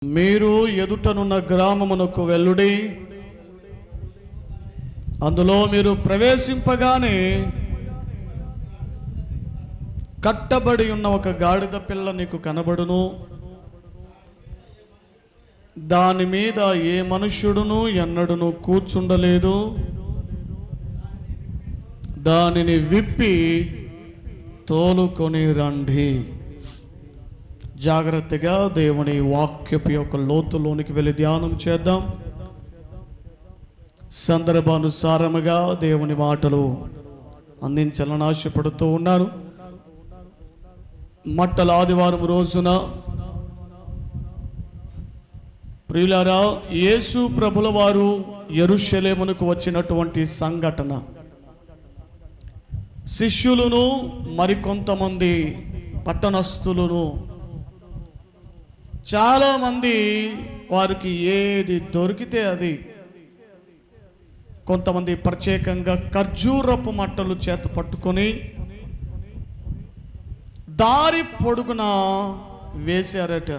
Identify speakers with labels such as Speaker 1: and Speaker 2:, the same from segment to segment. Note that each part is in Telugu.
Speaker 1: మీరు ఎదుటనున్న గ్రామమునకు వెళ్ళుడి, అందులో మీరు ప్రవేశింపగానే కట్టబడి ఉన్న ఒక గాడిద పిల్ల నీకు కనబడును. దాని మీద ఏ మనుష్యుడును ఎన్నడును కూర్చుండలేదు. దానిని విప్పి తోలుకొని రండి. జాగ్రత్తగా దేవుని వాక్యపు యొక్క లోతులోనికి వెళ్ళి ధ్యానం చేద్దాం. సందర్భానుసారముగా దేవుని మాటలు అందించాలని ఆశపడుతూ ఉన్నారు. మట్టల ఆదివారం రోజున ప్రియులారా, యేసు ప్రభుల వారు యెరూషలేమునకు వచ్చినటువంటి సంఘటన, శిష్యులను మరికొంతమంది పట్టణస్థులను చాలామంది వారికి ఏది దొరికితే అది, కొంతమంది ప్రత్యేకంగా ఖర్జూరపు మట్టలు చేత పట్టుకొని దారి పొడుగున వేశారట.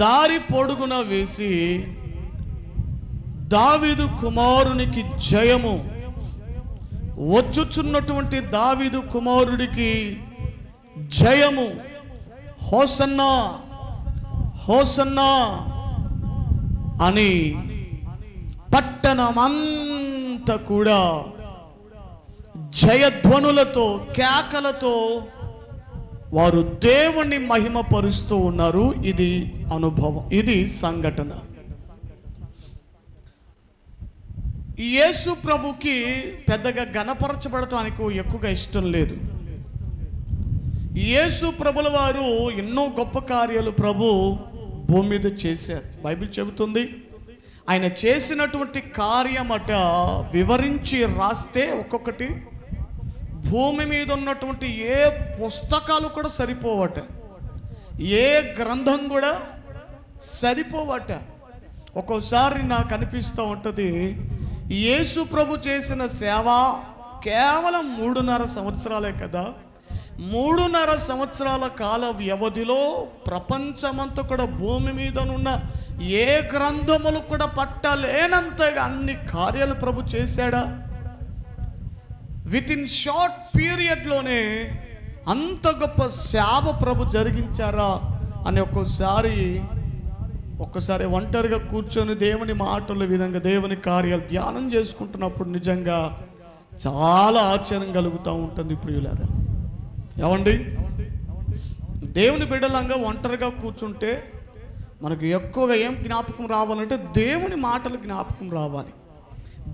Speaker 1: దారి పొడుగున వేసి దావీదు కుమారునికి జయము, వచ్చుచున్నటువంటి దావీదు కుమారుడికి జయము, హోసన్నా హోసన్నా అని పట్టణమంతా కూడా జయధ్వనులతో కేకలతో వారు దేవుణ్ణి మహిమపరుస్తూ ఉన్నారు. ఇది అనుభవం, ఇది సంఘటన. యేసు ప్రభుకి పెద్దగా గణపరచబడటానికి ఎక్కువగా ఇష్టం లేదు. యేసు ప్రభుల వారు ఎన్నో గొప్ప కార్యాలు ప్రభు భూమి మీద చేశారు. బైబిల్ చెబుతుంది, ఆయన చేసినటువంటి కార్యమట వివరించి రాస్తే ఒక్కొక్కటి భూమి మీద ఉన్నటువంటి ఏ పుస్తకాలు కూడా సరిపోవట, ఏ గ్రంథం కూడా సరిపోవట. ఒక్కోసారి నాకు అనిపిస్తూ ఉంటుంది, యేసు ప్రభు చేసిన సేవ కేవలం 3.5 సంవత్సరాలే కదా. 3.5 సంవత్సరాల కాల వ్యవధిలో ప్రపంచమంతా కూడా భూమి మీద ఉన్న ఏ గ్రంథములు కూడా పట్టలేనంతగా అన్ని కార్యాలు ప్రభు చేశాడా? విత్ ఇన్ షార్ట్ పీరియడ్లోనే అంత గొప్ప సేవ ప్రభు జరిగించారా అని ఒక్కసారి ఒంటరిగా కూర్చొని దేవుని మాటల విధంగా దేవుని కార్యాలు ధ్యానం చేసుకుంటున్నప్పుడు నిజంగా చాలా ఆశ్చర్యం కలుగుతూ ఉంటుంది. ప్రియులారా, ఏమండి, దేవుని బిడ్డలంగా ఒంటరిగా కూర్చుంటే మనకు ఎక్కువగా ఏం జ్ఞాపకం రావాలంటే దేవుని మాటలు జ్ఞాపకం రావాలి,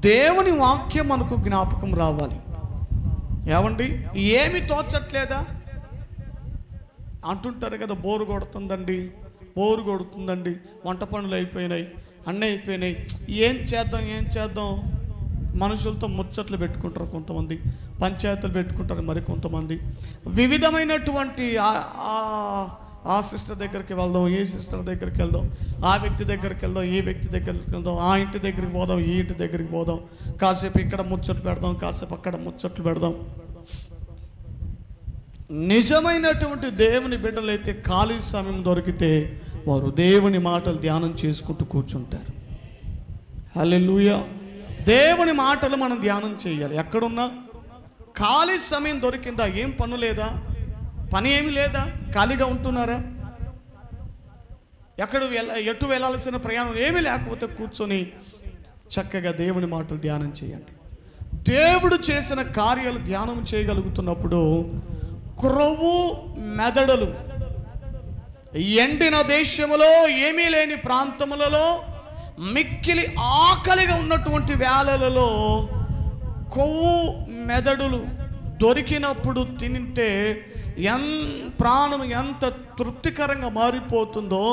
Speaker 1: దేవుని వాక్యం మనకు జ్ఞాపకం రావాలి. ఏమండి, ఏమి తోచట్లేదా అంటుంటారు కదా, బోరు కొడుతుందండి, వంట పనులు అయిపోయినాయి, అన్నీ అయిపోయినాయి, ఏం చేద్దాం. మనుషులతో ముచ్చట్లు పెట్టుకుంటారు కొంతమంది, పంచాయతీలు పెట్టుకుంటారు మరి కొంతమంది, వివిధమైనటువంటి ఆ సిస్టర్ దగ్గరికి వెళ్దాం, ఈ సిస్టర్ దగ్గరికి వెళ్దాం, ఆ వ్యక్తి దగ్గరికి వెళ్దాం, ఈ వ్యక్తి దగ్గరికి వెళ్దాం, ఆ ఇంటి దగ్గరికి పోదాం, ఈ ఇంటి దగ్గరికి పోదాం, కాసేపు ఇక్కడ ముచ్చట్లు పెడదాం, కాసేపు అక్కడ ముచ్చట్లు పెడదాం. నిజమైనటువంటి దేవుని బిడ్డలైతే ఖాళీ సమయం దొరికితే వారు దేవుని మాటలు ధ్యానం చేసుకుంటూ కూర్చుంటారు. హల్లెలూయా. దేవుని మాటలు మనం ధ్యానం చేయాలి. ఎక్కడున్నా ఖాళీ సమయం దొరికిందా? ఏం పని లేదా? పని ఏమి లేదా? ఖాళీగా ఉంటున్నారా? ఎటు వెళ్ళాల్సిన ప్రయాణం ఏమీ లేకపోతే కూర్చొని చక్కగా దేవుని మాటలు ధ్యానం చేయండి. దేవుడు చేసిన కార్యాలు ధ్యానం చేయగలుగుతున్నప్పుడు క్రొవ్వు మెదడులు ఎండిన దేశములో, ఏమీ లేని ప్రాంతములలో, మిక్కిలి ఆకలిగా ఉన్నటువంటి వేళలలో కొవ్వు మెదడులు దొరికినప్పుడు తింటే ప్రాణం ఎంత తృప్తికరంగా మారిపోతుందో,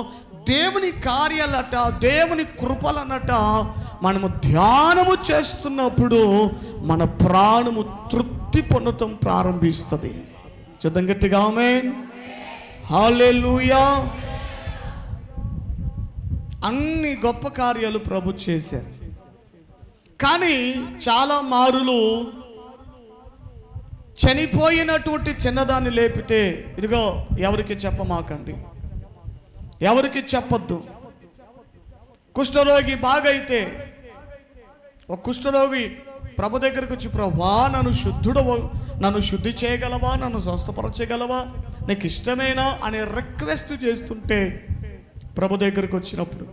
Speaker 1: దేవుని కార్యాలట, దేవుని కృపలనట మనము ధ్యానము చేస్తున్నప్పుడు మన ప్రాణము తృప్తి పొందటం ప్రారంభిస్తుంది. చూద్దాం గట్టిగా ఆమేన్, హల్లెలూయా. అన్ని గొప్ప కార్యాలు ప్రభు చేశారు. కానీ చాలా మారులు చనిపోయినటువంటి చిన్నదాన్ని లేపితే ఇదిగో ఎవరికి చెప్పమాకండి, ఎవరికి చెప్పొద్దు. కుష్ఠరోగి బాగైతే ఒక కుష్ఠరోగి ప్రభు దగ్గరికి వచ్చి, ప్రభువా నన్ను శుద్ధి చేయగలవా, నన్ను స్వస్థపరచగలవా, నీకు ఇష్టమేనా అనే రిక్వెస్ట్ చేస్తుంటే ప్రభు దగ్గరికి వచ్చినప్పుడు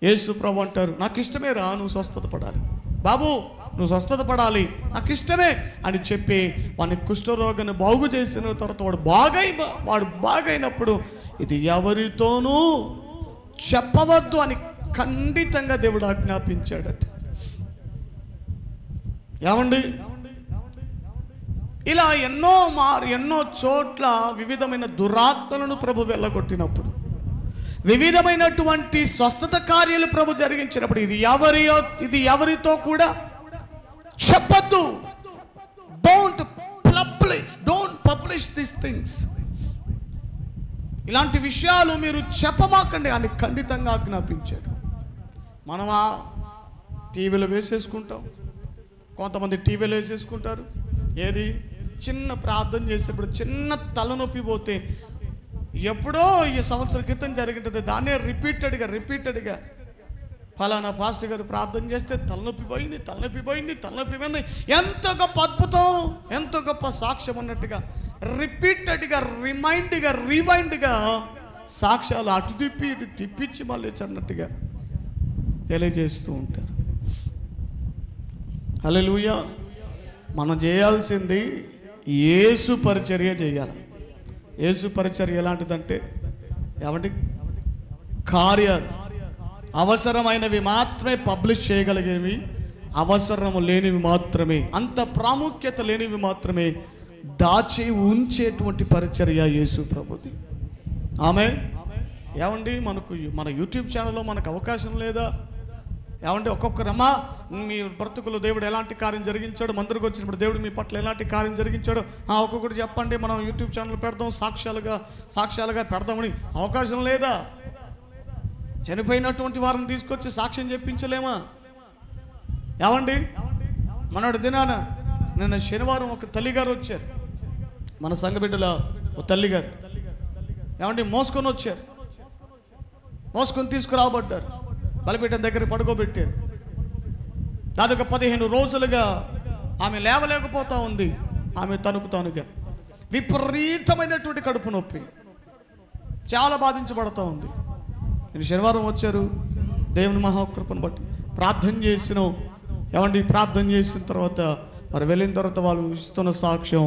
Speaker 1: యేసు ప్రభు అంటారు, నాకు ఇష్టమే రా, నువ్వు స్వస్థత పడాలి బాబు, నువ్వు స్వస్థత పడాలి, నాకు ఇష్టమే అని చెప్పి వాని కుష్ఠరోగాన్ని బాగు చేసిన తర్వాత వాడు బాగైనప్పుడు ఇది ఎవరితోనూ చెప్పవద్దు అని ఖండితంగా దేవుడు ఆజ్ఞాపించాడట. ఏమండి, ఇలా ఎన్నో చోట్ల వివిధమైన దురాత్మలను ప్రభు వెళ్ళగొట్టినప్పుడు, వివిధమైనటువంటి స్వస్థత కార్యాలు ప్రభు జరిగించినప్పుడు ఇది ఎవరితో కూడా చెప్పద్దు. Don't publish these things. ఇలాంటి విషయాలు మీరు చెప్పమాకండి అని ఖండితంగా ఆజ్ఞాపించాడు. మనం టీవీలో వేసేసుకుంటాం, కొంతమంది టీవీలో వేసేసుకుంటారు. ఏది చిన్న ప్రార్థన చేసేప్పుడు చిన్న తలనొప్పి పోతే ఎప్పుడో ఈ సంవత్సరం క్రితం జరిగింటుంది, దాన్నే రిపీటెడ్గా ఫలానా పాస్టర్ గారు ప్రార్థన చేస్తే తలనొప్పి పోయింది. ఎంత గొప్ప అద్భుతం, ఎంత గొప్ప సాక్ష్యం అన్నట్టుగా రిపీటెడ్గా రివైండ్గా సాక్ష్యాలు అటు తిప్పి ఇటు తిప్పించి మళ్ళీ అన్నట్టుగా తెలియజేస్తూ ఉంటారు. హల్లెలూయా. మనం చేయాల్సింది యేసు పరిచర్య చేయాలి. యేసు పరిచర్య ఎలాంటిదంటే ఏమంటే కార్యాలు అవసరమైనవి మాత్రమే పబ్లిష్ చేయగలిగేవి, అవసరం లేనివి మాత్రమే, అంత ప్రాముఖ్యత లేనివి మాత్రమే దాచి ఉంచేటువంటి పరిచర్య యేసు ప్రభుది. ఆమేన్. ఏమండి, మన యూట్యూబ్ ఛానల్లో మనకు అవకాశం లేదా? ఏమంటే ఒక్కొక్కరమ్మా మీ బ్రతుకులు దేవుడు ఎలాంటి కార్యం జరిగించాడు, మందిరికి వచ్చినప్పుడు దేవుడు మీ పట్ల ఎలాంటి కార్యం జరిగించాడు ఒక్కొక్కటి చెప్పండి, మనం యూట్యూబ్ ఛానల్ పెడదాం, సాక్ష్యాలుగా పెడదామని అవకాశం లేదా? చనిపోయినటువంటి వారిని తీసుకొచ్చి సాక్ష్యం చెప్పించలేమా? ఏమండి, మనోడి దినాన నిన్న శనివారం ఒక తల్లిగారు వచ్చారు, మన సంఘబిడ్డల ఒక తల్లిగారు. ఏమండి, మోసుకొని తీసుకురాబడ్డారు, బలిపీఠం దగ్గర పడుకోబెట్టారు. దాదాపు 15 రోజులుగా ఆమె లేవలేకపోతా ఉంది. ఆమె తనుగా విపరీతమైనటువంటి కడుపు నొప్పి, చాలా బాధించబడుతూ ఉంది. నేను శనివారం వచ్చారు, దేవుని మహాకృపను బట్టి ప్రార్థన చేసినాం. ఏమండి, ప్రార్థన చేసిన తర్వాత మరి వెళ్ళిన తర్వాత వాళ్ళు ఇస్తున్న సాక్ష్యం,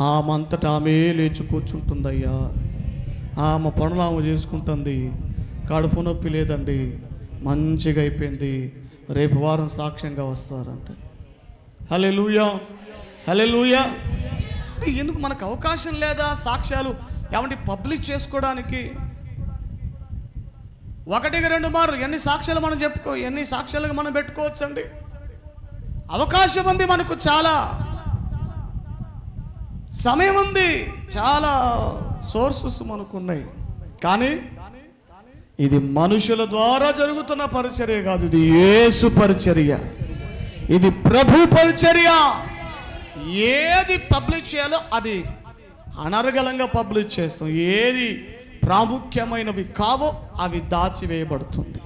Speaker 1: ఆమె అంతటా ఆమె లేచి కూర్చుంటుందయ్యా, ఆమె పనులు ఆమె చేసుకుంటుంది, కడుపు నొప్పి లేదండి, మంచిగా అయిపోయింది, రేపు వారం సాక్ష్యంగా వస్తారంట. హల్లెలూయా, హల్లెలూయా. ఎందుకు మనకు అవకాశం లేదా సాక్ష్యాలు ఏమంటే పబ్లిష్ చేసుకోవడానికి? 1-2 మార్లు ఎన్ని సాక్ష్యాలు మనం పెట్టుకోవచ్చు అండి. అవకాశం ఉంది, మనకు చాలా సమయం ఉంది, చాలా సోర్సెస్ మనకున్నాయి. కానీ ఇది మనుషుల ద్వారా జరుగుతున్న పరిచర్య కాదు, ఇది యేసు పరిచర్య, ఇది ప్రభు పరిచర్య. ఏది పబ్లిష్ చేయాలో అది అనర్గళంగా పబ్లిష్ చేస్తాం, ఏది ప్రాముఖ్యమైనవి కావో అవి దాచివేయబడుతుంది.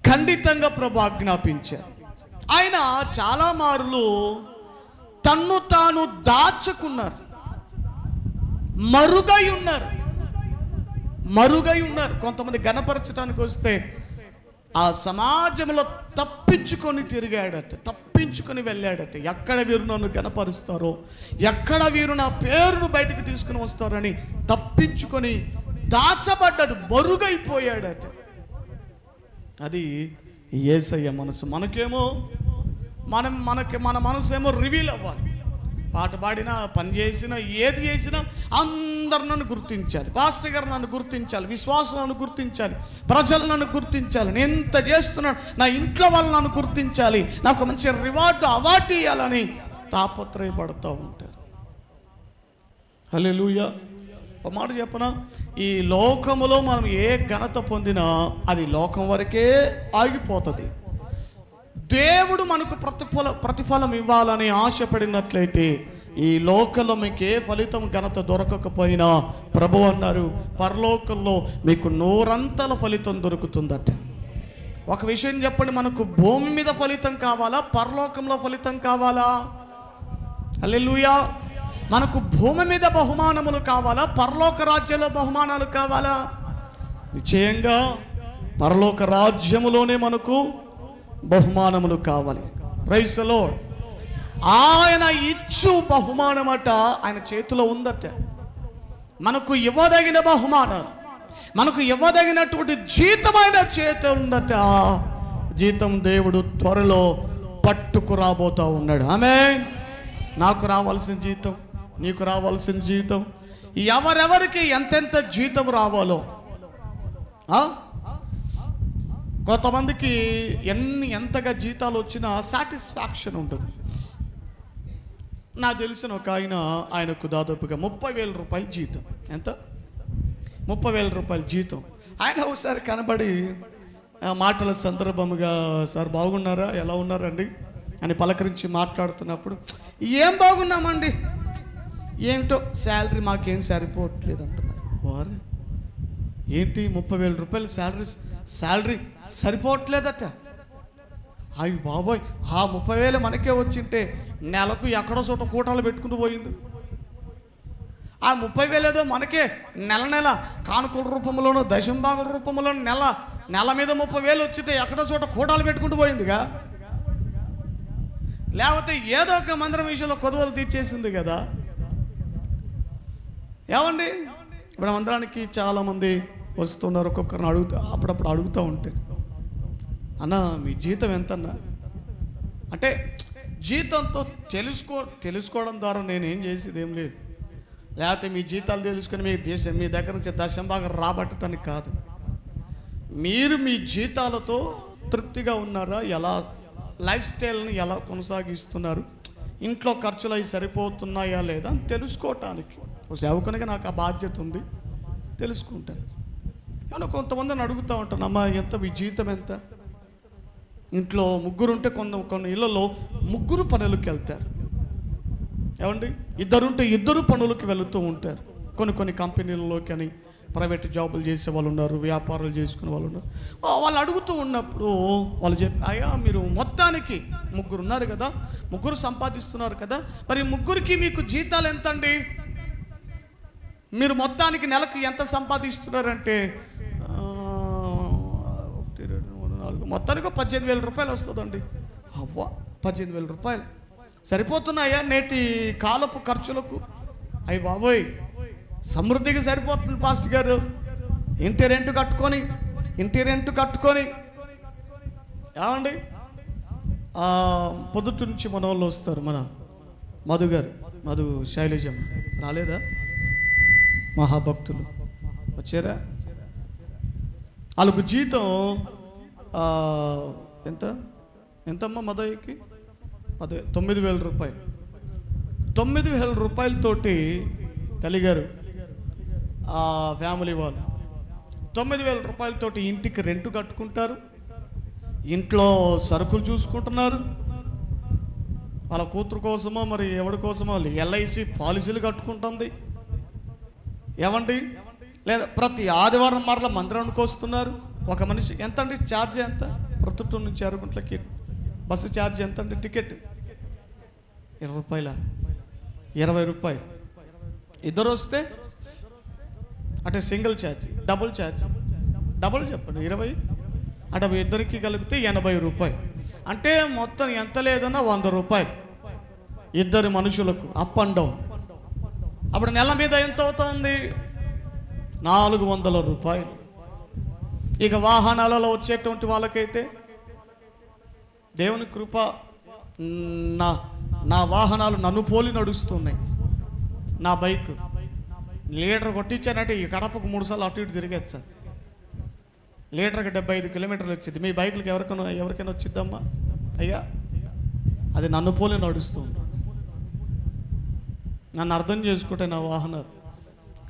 Speaker 1: ఖండితంగా ప్రభు ఆజ్ఞాపించారు. ఆయన చాలా మార్లు తన్ను తాను దాచుకున్నారు, మరుగై ఉన్నారు. కొంతమంది గణపరచడానికి వస్తే ఆ సమాజంలో తప్పించుకొని తిరిగాడట, తప్పించుకొని వెళ్ళాడట. ఎక్కడ వీరు నన్ను గణపరుస్తారో, ఎక్కడ వీరు నా పేరును బయటకు తీసుకుని వస్తారని తప్పించుకొని దాచబడ్డాడు, మరుగైపోయాడట. అది యేసయ్య మనసు. మనకేమో మన మనసు ఏమో రివీల్ అవ్వాలి. పాట పాడినా, పని చేసినా, ఏది చేసినా అందరు నన్ను గుర్తించాలి, పాస్టర్ గారు నన్ను గుర్తించాలి, విశ్వాసం నన్ను గుర్తించాలి, ప్రజలు నన్ను గుర్తించాలి, నేను ఎంత చేస్తున్నాను, నా ఇంట్లో వాళ్ళు నన్ను గుర్తించాలి, నాకు మంచి అవార్డు ఇవ్వాలని తాపత్రయపడుతూ ఉంటారు. హల్లెలూయా. ఒక మాట చెప్పనా, ఈ లోకములో మనం ఏ ఘనత పొందినా అది లోకం వరకే ఆగిపోతుంది. దేవుడు మనకు ప్రతిఫలం ఇవ్వాలని ఆశపడినట్లయితే ఈ లోకంలో మీకు ఏ ఫలితం ఘనత దొరకకపోయినా ప్రభు అన్నారు, పరలోకంలో మీకు 100 ఫలితం దొరుకుతుందట. ఒక విషయం చెప్పండి, మనకు భూమి మీద ఫలితం కావాలా, పరలోకంలో ఫలితం కావాలా? హల్లెలూయా. మనకు భూమి మీద బహుమానములు కావాలా, పరలోక రాజ్యంలో బహుమానాలు కావాలా? నిశ్చయంగా పరలోక రాజ్యములోనే మనకు బహుమానములు కావాలి. Praise the Lord. ఆయన ఇచ్చు బహుమానమట ఆయన చేతిలో ఉందట. మనకు ఇవ్వదగిన బహుమానం, మనకు ఇవ్వదగినటువంటి జీతమైన చేతి ఉందట. జీతం దేవుడు త్వరలో పట్టుకురాబోతా ఉన్నాడు. ఆమేన్. నాకు రావాల్సిన జీతం, నీకు రావాల్సిన జీతం, ఎవరెవరికి ఎంతెంత జీతం రావాలో. కొంతమందికి ఎంతగా జీతాలు వచ్చినా సాటిస్ఫాక్షన్ ఉంటుంది. నాకు తెలిసిన ఒక ఆయనకు దాదాపుగా 30,000 రూపాయలు జీతం. ఎంత? 30,000 రూపాయలు జీతం. ఆయన ఒకసారి కనబడి మాటల సందర్భముగా, సార్ బాగున్నారా, ఎలా ఉన్నారండి అని పలకరించి మాట్లాడుతున్నప్పుడు, ఏం బాగున్నామండి, ఏమిటో శాలరీ మాకేం సరిపోవట్లేదు అంటున్నారు. వారు ఏంటి 30,000 రూపాయలు శాలరీ సరిపోవట్లేదట. అయ్యి బాబోయ్, ఆ 30,000 మనకే వచ్చింటే నెలకు ఎక్కడో చోట కూటాలు పెట్టుకుంటూ పోయింది. ఆ 30,000 ఏదో మనకే నెల కానుకల రూపంలోనూ దశంభాగం రూపంలోనూ నెల మీద 30,000 వచ్చింటే ఎక్కడో చోట కూటాలు పెట్టుకుంటూ పోయిందిగా. లేకపోతే ఏదో ఒక మందిరం విషయంలో కొదువలు తీర్చేసింది కదా. ఏమండి, ఇప్పుడు మందిరానికి చాలామంది వస్తున్నారు, ఒక్కొక్కరిని అప్పుడప్పుడు అడుగుతూ ఉంటే, అన్న మీ జీతం ఎంతన్నా అంటే, జీతంతో తెలుసుకోవడం ద్వారా నేను ఏం చేసేది ఏం లేదు. లేకపోతే మీ జీతాలు తెలుసుకొని మీ దగ్గర నుంచి దశంభాగం రాబట్టడానికి కాదు. మీరు మీ జీతాలతో తృప్తిగా ఉన్నారా, ఎలా లైఫ్ స్టైల్ని ఎలా కొనసాగిస్తున్నారు, ఇంట్లో ఖర్చులు అవి సరిపోతున్నాయా లేదా అని తెలుసుకోవటానికి ఒక సేవకునిగా నాకు ఆ బాధ్యత ఉంది, తెలుసుకుంటాను. ఏమన్నా కొంతమందిని అడుగుతూ ఉంటాను, అమ్మా ఎంత మీ జీతం ఎంత? ఇంట్లో ముగ్గురు ఉంటే కొన్ని ఇళ్లలో ముగ్గురు పనులకు వెళ్తారు. ఏమండి, ఇద్దరుంటే ఇద్దరు పనులకి వెళుతూ ఉంటారు. కొన్ని కంపెనీలలోకి అని ప్రైవేట్ జాబులు చేసే వాళ్ళు ఉన్నారు, వ్యాపారాలు చేసుకునే వాళ్ళు ఉన్నారు. వాళ్ళు అడుగుతూ ఉన్నప్పుడు వాళ్ళు చెప్పి, అయ్యా మీరు మొత్తానికి ముగ్గురు ఉన్నారు కదా, ముగ్గురు సంపాదిస్తున్నారు కదా, మరి ముగ్గురికి మీకు జీతాలు ఎంత అండి? మీరు మొత్తానికి నెలకు ఎంత సంపాదిస్తున్నారంటే మొత్తానికి 18,000 రూపాయలు వస్తుందండి. అవ్వ, 18,000 రూపాయలు సరిపోతున్నాయా నేటి కాలపు ఖర్చులకు? అయ్యి బాబోయ్, సమృద్ధిగా సరిపోతుంది పాస్టర్ గారు. ఇంటి రెంట్ కట్టుకొని ఏమండి, పొద్దుటి నుంచి మన వాళ్ళు వస్తారు, మన మధు శైలజం రాలేదా? మహాభక్తులు వచ్చారా? వాళ్ళకు జీతం ఎంతమ్మా మదయ్యకి? అదే 9,000 రూపాయలు. 9,000 రూపాయలతోటి కలిగారు ఆ ఫ్యామిలీ వాళ్ళు. 9,000 రూపాయలతోటి ఇంటికి రెంట్ కట్టుకుంటారు, ఇంట్లో సరుకులు చూసుకుంటున్నారు. వాళ్ళ కూతురు కోసమో మరి ఎవరి కోసమో LIC పాలసీలు కట్టుకుంటుంది. ఏమండి, లేదా ప్రతి ఆదివారం మరలా మందిరానికి వస్తున్నారు. ఒక మనిషి ఎంత అండి ఛార్జ్? ఎంత? ప్రొద్దుటూరు నుంచి అరుగుంట్లకి బస్సు ఛార్జ్ ఎంత అండి? టికెట్ 20 రూపాయల, 20 రూపాయలు. ఇద్దరు వస్తే అంటే సింగిల్ ఛార్జ్, డబుల్ చెప్పండి 20 అంటే ఇద్దరికి కలిపితే 80 రూపాయలు. అంటే మొత్తం ఎంత లేదన్నా 100 రూపాయలు ఇద్దరు మనుషులకు అప్ అండ్ డౌన్. అప్పుడు నెల మీద ఎంత అవుతుంది? 400 రూపాయలు. ఇక వాహనాలలో వచ్చేటువంటి వాళ్ళకైతే దేవుని కృప, నా వాహనాలు నన్ను పోలి నడుస్తున్నాయి. నా బైక్ లీటర్ కొట్టించానంటే ఈ కడపకు 3 సార్లు అటు ఇటు తిరిగేచ్చా. లీటర్కి 75 కిలోమీటర్లు వచ్చింది. మీ బైకులకి ఎవరికైనా వచ్చిద్దమ్మా? అయ్యా, అది నన్ను పోలి నడుస్తుంది. నన్ను అర్థం చేసుకుంటే నా వాహనాలు.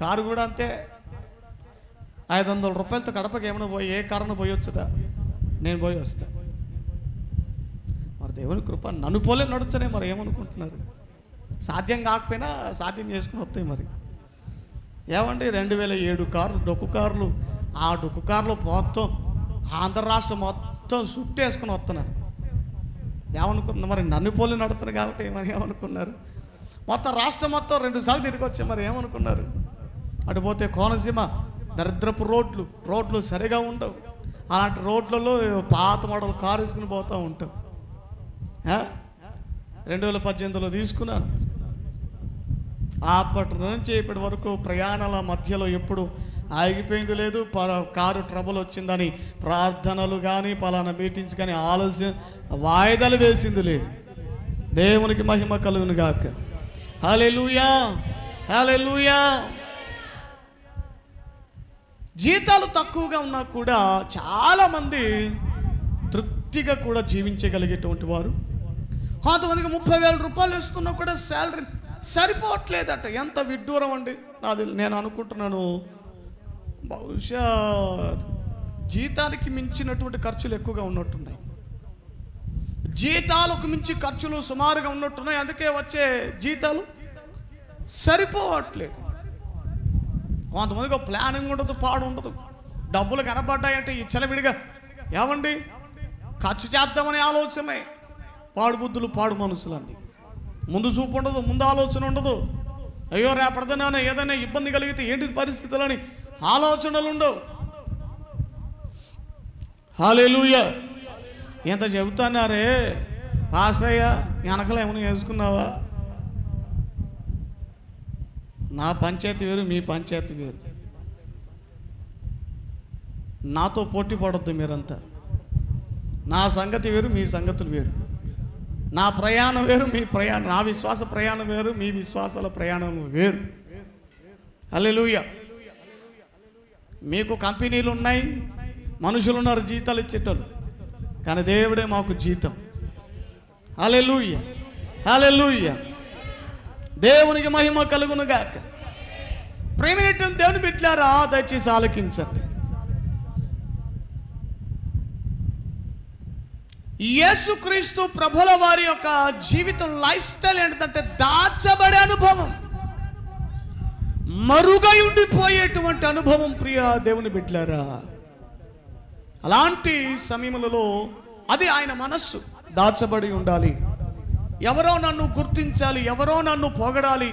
Speaker 1: కారు కూడా అంతే. 500 రూపాయలతో కడపకి ఏమైనా ఏ కారణం పోయి వచ్చుదా? నేను పోయి వస్తా. మరి దేవుని కృప నన్ను పోలే నడుచనే మరి ఏమనుకుంటున్నారు? సాధ్యం కాకపోయినా సాధ్యం చేసుకుని వస్తాయి. మరి ఏమండి 2007 కార్లు, డొక్కు కార్లు, ఆ డొక్కు కార్లు మొత్తం ఆంధ్ర రాష్ట్రం మొత్తం చుట్టేసుకుని వస్తున్నారు. ఏమనుకున్నారు? మరి నన్ను పోలి నడుతున్నారు కాబట్టి మరి ఏమనుకున్నారు? మొత్తం రాష్ట్రం మొత్తం 2 సార్లు తిరిగి వచ్చాయి. మరి ఏమనుకున్నారు? అటు పోతే కోనసీమ దరిద్రపు రోడ్లు సరిగా ఉండవు. అలాంటి రోడ్లలో పాత మోడల్ కారు వేసుకుని పోతూ ఉంటాం. 2018లో తీసుకున్నాను. అప్పటి నుంచి ఇప్పటి వరకు ప్రయాణాల మధ్యలో ఎప్పుడు ఆగిపోయింది లేదు. కారు ట్రబుల్ వచ్చిందని ప్రార్థనలు కానీ పలానా మీటింగ్స్ కానీ ఆలస్యం వాయిదాలు వేసింది లేదు. దేవునికి మహిమ కలుగును గాక. హల్లెలూయా, హల్లెలూయా. జీతాలు తక్కువగా ఉన్నా కూడా చాలామంది తృప్తిగా కూడా జీవించగలిగేటువంటి వారు. కొంతమందికి 30,000 రూపాయలు ఇస్తున్నా కూడా శాలరీ సరిపోవట్లేదట. ఎంత విడ్డూరం అండి. నేను అనుకుంటున్నాను, బహుశా జీతానికి మించినటువంటి ఖర్చులు ఎక్కువగా ఉన్నట్టున్నాయి. జీతాలకు మించి ఖర్చులు సుమారుగా ఉన్నట్టున్నాయి. అందుకే వచ్చే జీతాలు సరిపోవట్లేదు. కొంతమందికి ప్లానింగ్ ఉండదు, పాడు ఉండదు. డబ్బులు కనబడ్డాయంటే ఈ చెలవిడిగా ఏమండి ఖర్చు చేద్దామనే ఆలోచనే. పాడు బుద్ధులు, పాడు మనసులన్నీ. ముందు చూపు ఉండదు, ముందు ఆలోచన ఉండదు. అయ్యో రేపటిదైనా ఏదైనా ఇబ్బంది కలిగితే ఏంటి పరిస్థితులని ఆలోచనలు ఉండవు. హల్లెలూయా. ఎంత చెబుతున్నారే పాస్రయ్య, వెనకలు ఏమైనా వేసుకున్నావా? నా పంచాయతీ వేరు, మీ పంచాయతీ వేరు. నాతో పోటీ పడొద్దు మీరంతా. నా సంగతి వేరు, మీ సంగతులు వేరు. నా ప్రయాణం వేరు, మీ ప్రయాణం, నా విశ్వాస ప్రయాణం వేరు, మీ విశ్వాసాల ప్రయాణం వేరు. హల్లెలూయా. మీకు కంపెనీలు ఉన్నాయి, మనుషులు ఉన్నారు జీతాలు ఇచ్చేటోళ్ళు, కానీ దేవుడే మాకు జీతం. హల్లెలూయా, హల్లెలూయా. దేవునికి మహిమ కలుగును గాక. ప్రేమినటువంటి దేవుని బిడ్డలారా, దయచేసి ఆలకించండి. యేసుక్రీస్తు ప్రభుల వారి యొక్క జీవితం, లైఫ్ స్టైల్ ఏంటంటే దాచబడే అనుభవం, మరుగై ఉండిపోయేటువంటి అనుభవం. ప్రియ దేవుని బిడ్డలారా, అలాంటి సమయములలో అది ఆయన మనస్సు దాచబడి ఉండాలి. ఎవరో నన్ను గుర్తించాలి, ఎవరో నన్ను పొగడాలి,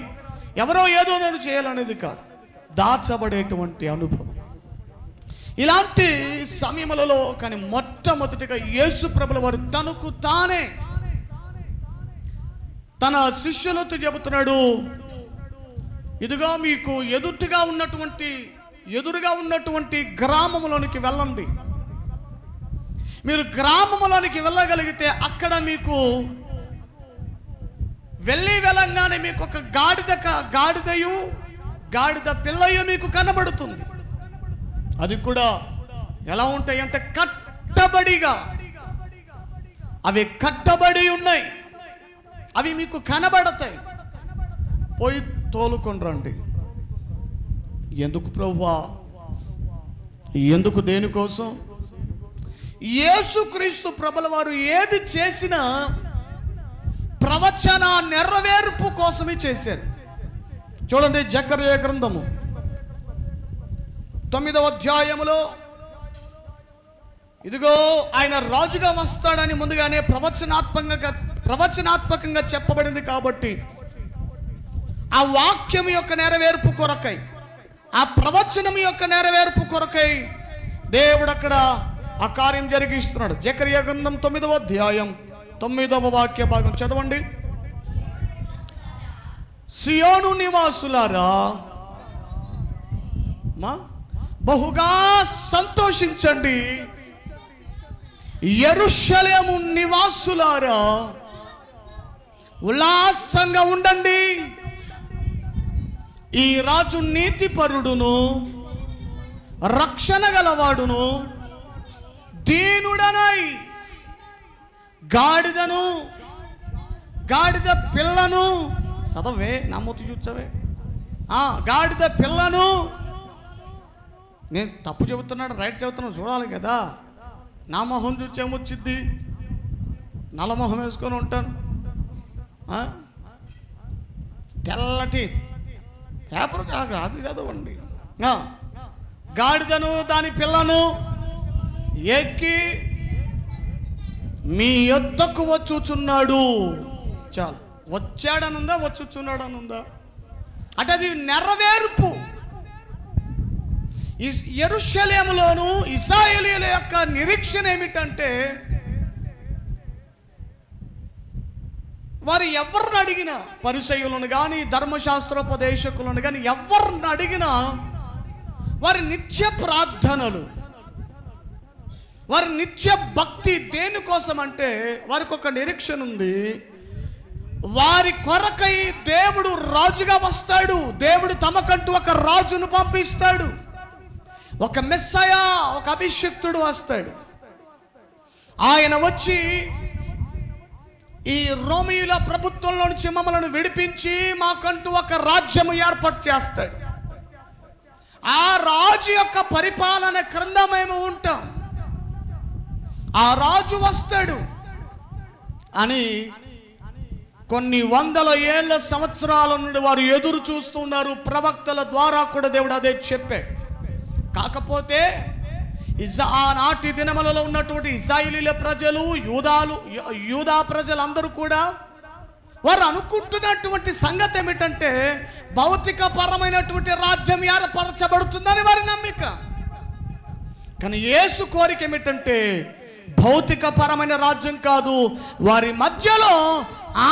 Speaker 1: ఎవరో ఏదో నన్ను చేయాలనేది కాదు, దాచబడేటువంటి అనుభవం. ఇలాంటి సమయములలో కానీ మొట్టమొదటిగా యేసు ప్రభుల వారు తనకు తానే తన శిష్యులతో చెబుతున్నాడు, ఇదిగో మీకు ఎదురుగా ఉన్నటువంటి గ్రామంలోనికి వెళ్ళండి. మీరు గ్రామంలోనికి వెళ్ళగలిగితే అక్కడ మీకు వెళ్ళంగానే మీకు ఒక గాడిద పిల్లయు మీకు కనబడుతుంది. అది కూడా ఎలా ఉంటాయంటే కట్టబడిగా, అవి కట్టబడి ఉన్నాయి, అవి మీకు కనబడతాయి. పోయి తోలుకొని రండి. ఎందుకు ప్రభువా? ఎందుకు? దేనికోసం? యేసుక్రీస్తు ప్రభుల వారు ఏది చేసినా ప్రవచన నెరవేర్పు కోసమే చేశారు. చూడండి, జకర్యా గ్రంథము 9వ అధ్యాయములో, ఇదిగో ఆయన రాజుగా వస్తాడని ముందుగానే ప్రవచనాత్మకంగా చెప్పబడింది. కాబట్టి ఆ వాక్యం యొక్క నెరవేర్పు కొరకై, ఆ ప్రవచనం యొక్క నెరవేర్పు కొరకై దేవుడు అక్కడ ఆ కార్యం జరిగిస్తున్నాడు. జకర్యా గ్రంథం 9వ అధ్యాయం 9వ వాక్య భాగం చదవండి. సియోను నివాసులారా, బహుగా సంతోషించండి. యెరూషలేము నివాసులారా, ఉల్లాసంగా ఉండండి. ఈ రాజు నీతిపరుడును, రక్షణ గలవాడును, దీనుడనై గాడిద పిల్లను చదవే, నా మూతి చూచవే, గాడిద పిల్లను. నేను తప్పు చెబుతున్నాడు, రైట్ చెబుతున్నాడు చూడాలి కదా. నా మొహం చూచేమొచ్చిద్ది, నల్ల మొహం వేసుకొని ఉంటాను. తెల్లటి పేపర్ అది చదవండి. గాడిదను దాని పిల్లను ఎక్కి మీ యొద్దకు వచ్చుచున్నాడు. చాలు. వచ్చాడనుందా వచ్చుచున్నాడు అనుందా అంటే అది నెరవేర్పు. యెరూషలేములోను ఇశ్రాయేలీయుల యొక్క నిరీక్షణ ఏమిటంటే వారు ఎవరిని అడిగినా, పరిసయ్యులను కానీ ధర్మశాస్త్రోపదేశకులను కానీ ఎవరిని అడిగినా వారి నిత్య ప్రార్థనలు, వారి నిత్య భక్తి దేనికోసం అంటే వారికి ఒక నిరీక్షణ ఉంది. వారి కొరకై దేవుడు రాజుగా వస్తాడు. దేవుడు తమకంటూ ఒక రాజును పంపిస్తాడు. ఒక మెస్సయా, ఒక అభిషిక్తుడు వస్తాడు. ఆయన వచ్చి ఈ రోమీయుల ప్రభుత్వంలో నుంచి మమ్మల్ని విడిపించి మాకంటూ ఒక రాజ్యము ఏర్పాటు చేస్తాడు. ఆ రాజు యొక్క పరిపాలన క్రింద మేము ఉంటాం. ఆ రాజు వస్తాడు అని కొన్ని వందల ఏళ్ళ సంవత్సరాల నుండి వారు ఎదురు చూస్తున్నారు. ప్రవక్తల ద్వారా కూడా దేవుడు అదే చెప్పాడు. కాకపోతే ఆనాటి దినములలో ఉన్నటువంటి ఇశ్రాయేలీల ప్రజలు, యూదా ప్రజలందరూ కూడా వారు అనుకుంటున్నటువంటి సంగతి ఏమిటంటే భౌతిక పరమైనటువంటి రాజ్యం ఏర్పరచబడుతుందని వారి నమ్మిక. కానీ యేసు కోరిక ఏమిటంటే భౌతిక పరమైన రాజ్యం కాదు, వారి మధ్యలో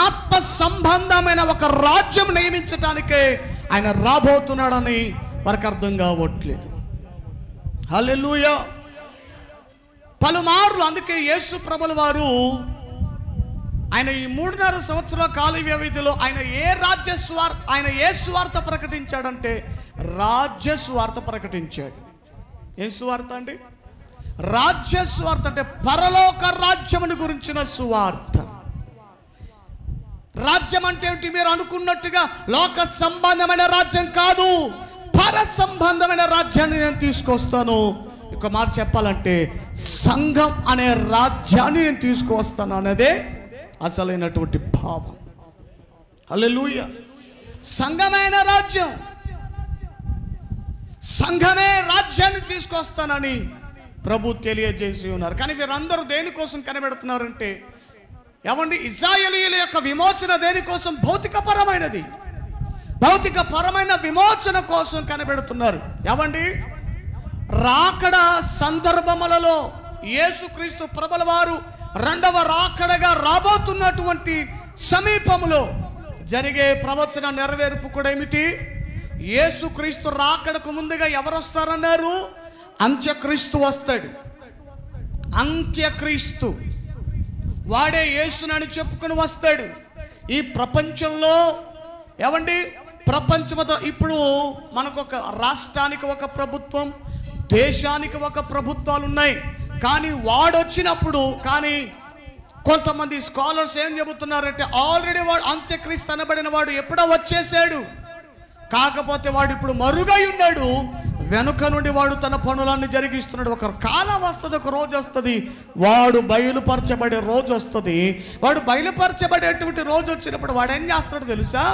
Speaker 1: ఆత్మ సంబంధమైన ఒక రాజ్యం నియమించడానికే ఆయన రాబోతున్నాడని వారికి అర్థం కావట్లేదు. హల్లెలూయా. పలుమార్లు అందుకే యేసు ప్రభుల వారు ఆయన ఈ 3.5 సంవత్సరాల కాల వ్యవధిలో ఆయన ఏ సువార్త ప్రకటించాడంటే రాజ్య సువార్త ప్రకటించాడు. ఏం సువార్త అండి? రాజ్య సువార్త అంటే పరలోక రాజ్యమును గురించిన సువార్త. రాజ్యం అంటే ఏమిటి? మీరు అనుకున్నట్టుగా లోక సంబంధమైన రాజ్యం కాదు, పర సంబంధమైన రాజ్యాన్ని నేను తీసుకొస్తాను. ఒక మాట చెప్పాలంటే సంఘం అనే రాజ్యాన్ని నేను తీసుకువస్తాను అనేదే అసలైనటువంటి భావం. హల్లెలూయా. సంఘమైన రాజ్యం, సంఘమే రాజ్యాన్ని తీసుకొస్తానని ప్రభు తెలియజేసి ఉన్నారు. కానీ వీరందరూ దేనికోసం కనిపెడుతున్నారంటే ఏమండి, ఇశ్రాయేలీయుల యొక్క విమోచన దేనికోసం? భౌతికపరమైనది. భౌతికపరమైన విమోచన కోసం కనిపెడుతున్నారు. ఏమండి, రాకడ సందర్భములలో యేసుక్రీస్తు ప్రభుల వారు రెండవ రాకడగా రాబోతున్నటువంటి సమీపములో జరిగే ప్రవచన నెరవేర్పు కూడా ఏమిటి? యేసుక్రీస్తు రాకడకు ముందుగా ఎవరు వస్తారన్నారు? అంత్యక్రీస్తు వస్తాడు. అంత్యక్రీస్తు వాడే యేసునని చెప్పుకొని వస్తాడు. ఈ ప్రపంచంలో ఏమండి, ప్రపంచంతో ఇప్పుడు మనకు ఒక రాష్ట్రానికి ఒక ప్రభుత్వం, దేశానికి ఒక ప్రభుత్వాలు ఉన్నాయి. కానీ వాడొచ్చినప్పుడు కానీ కొంతమంది స్కాలర్స్ ఏం చెబుతున్నారంటే ఆల్రెడీ వాడు అంత్యక్రీస్తు అనబడిన వాడు ఎప్పుడో వచ్చేసాడు. కాకపోతే వాడు ఇప్పుడు మరుగై ఉన్నాడు. వెనుక నుండి వాడు తన పనులన్నీ జరిగిస్తున్నాడు. ఒక కాలం వస్తుంది, ఒక రోజు వస్తుంది, వాడు బయలుపరచబడే రోజు వస్తుంది. వాడు బయలుపరచబడేటువంటి రోజు వచ్చినప్పుడు వాడు ఏం చేస్తాడు తెలుసా?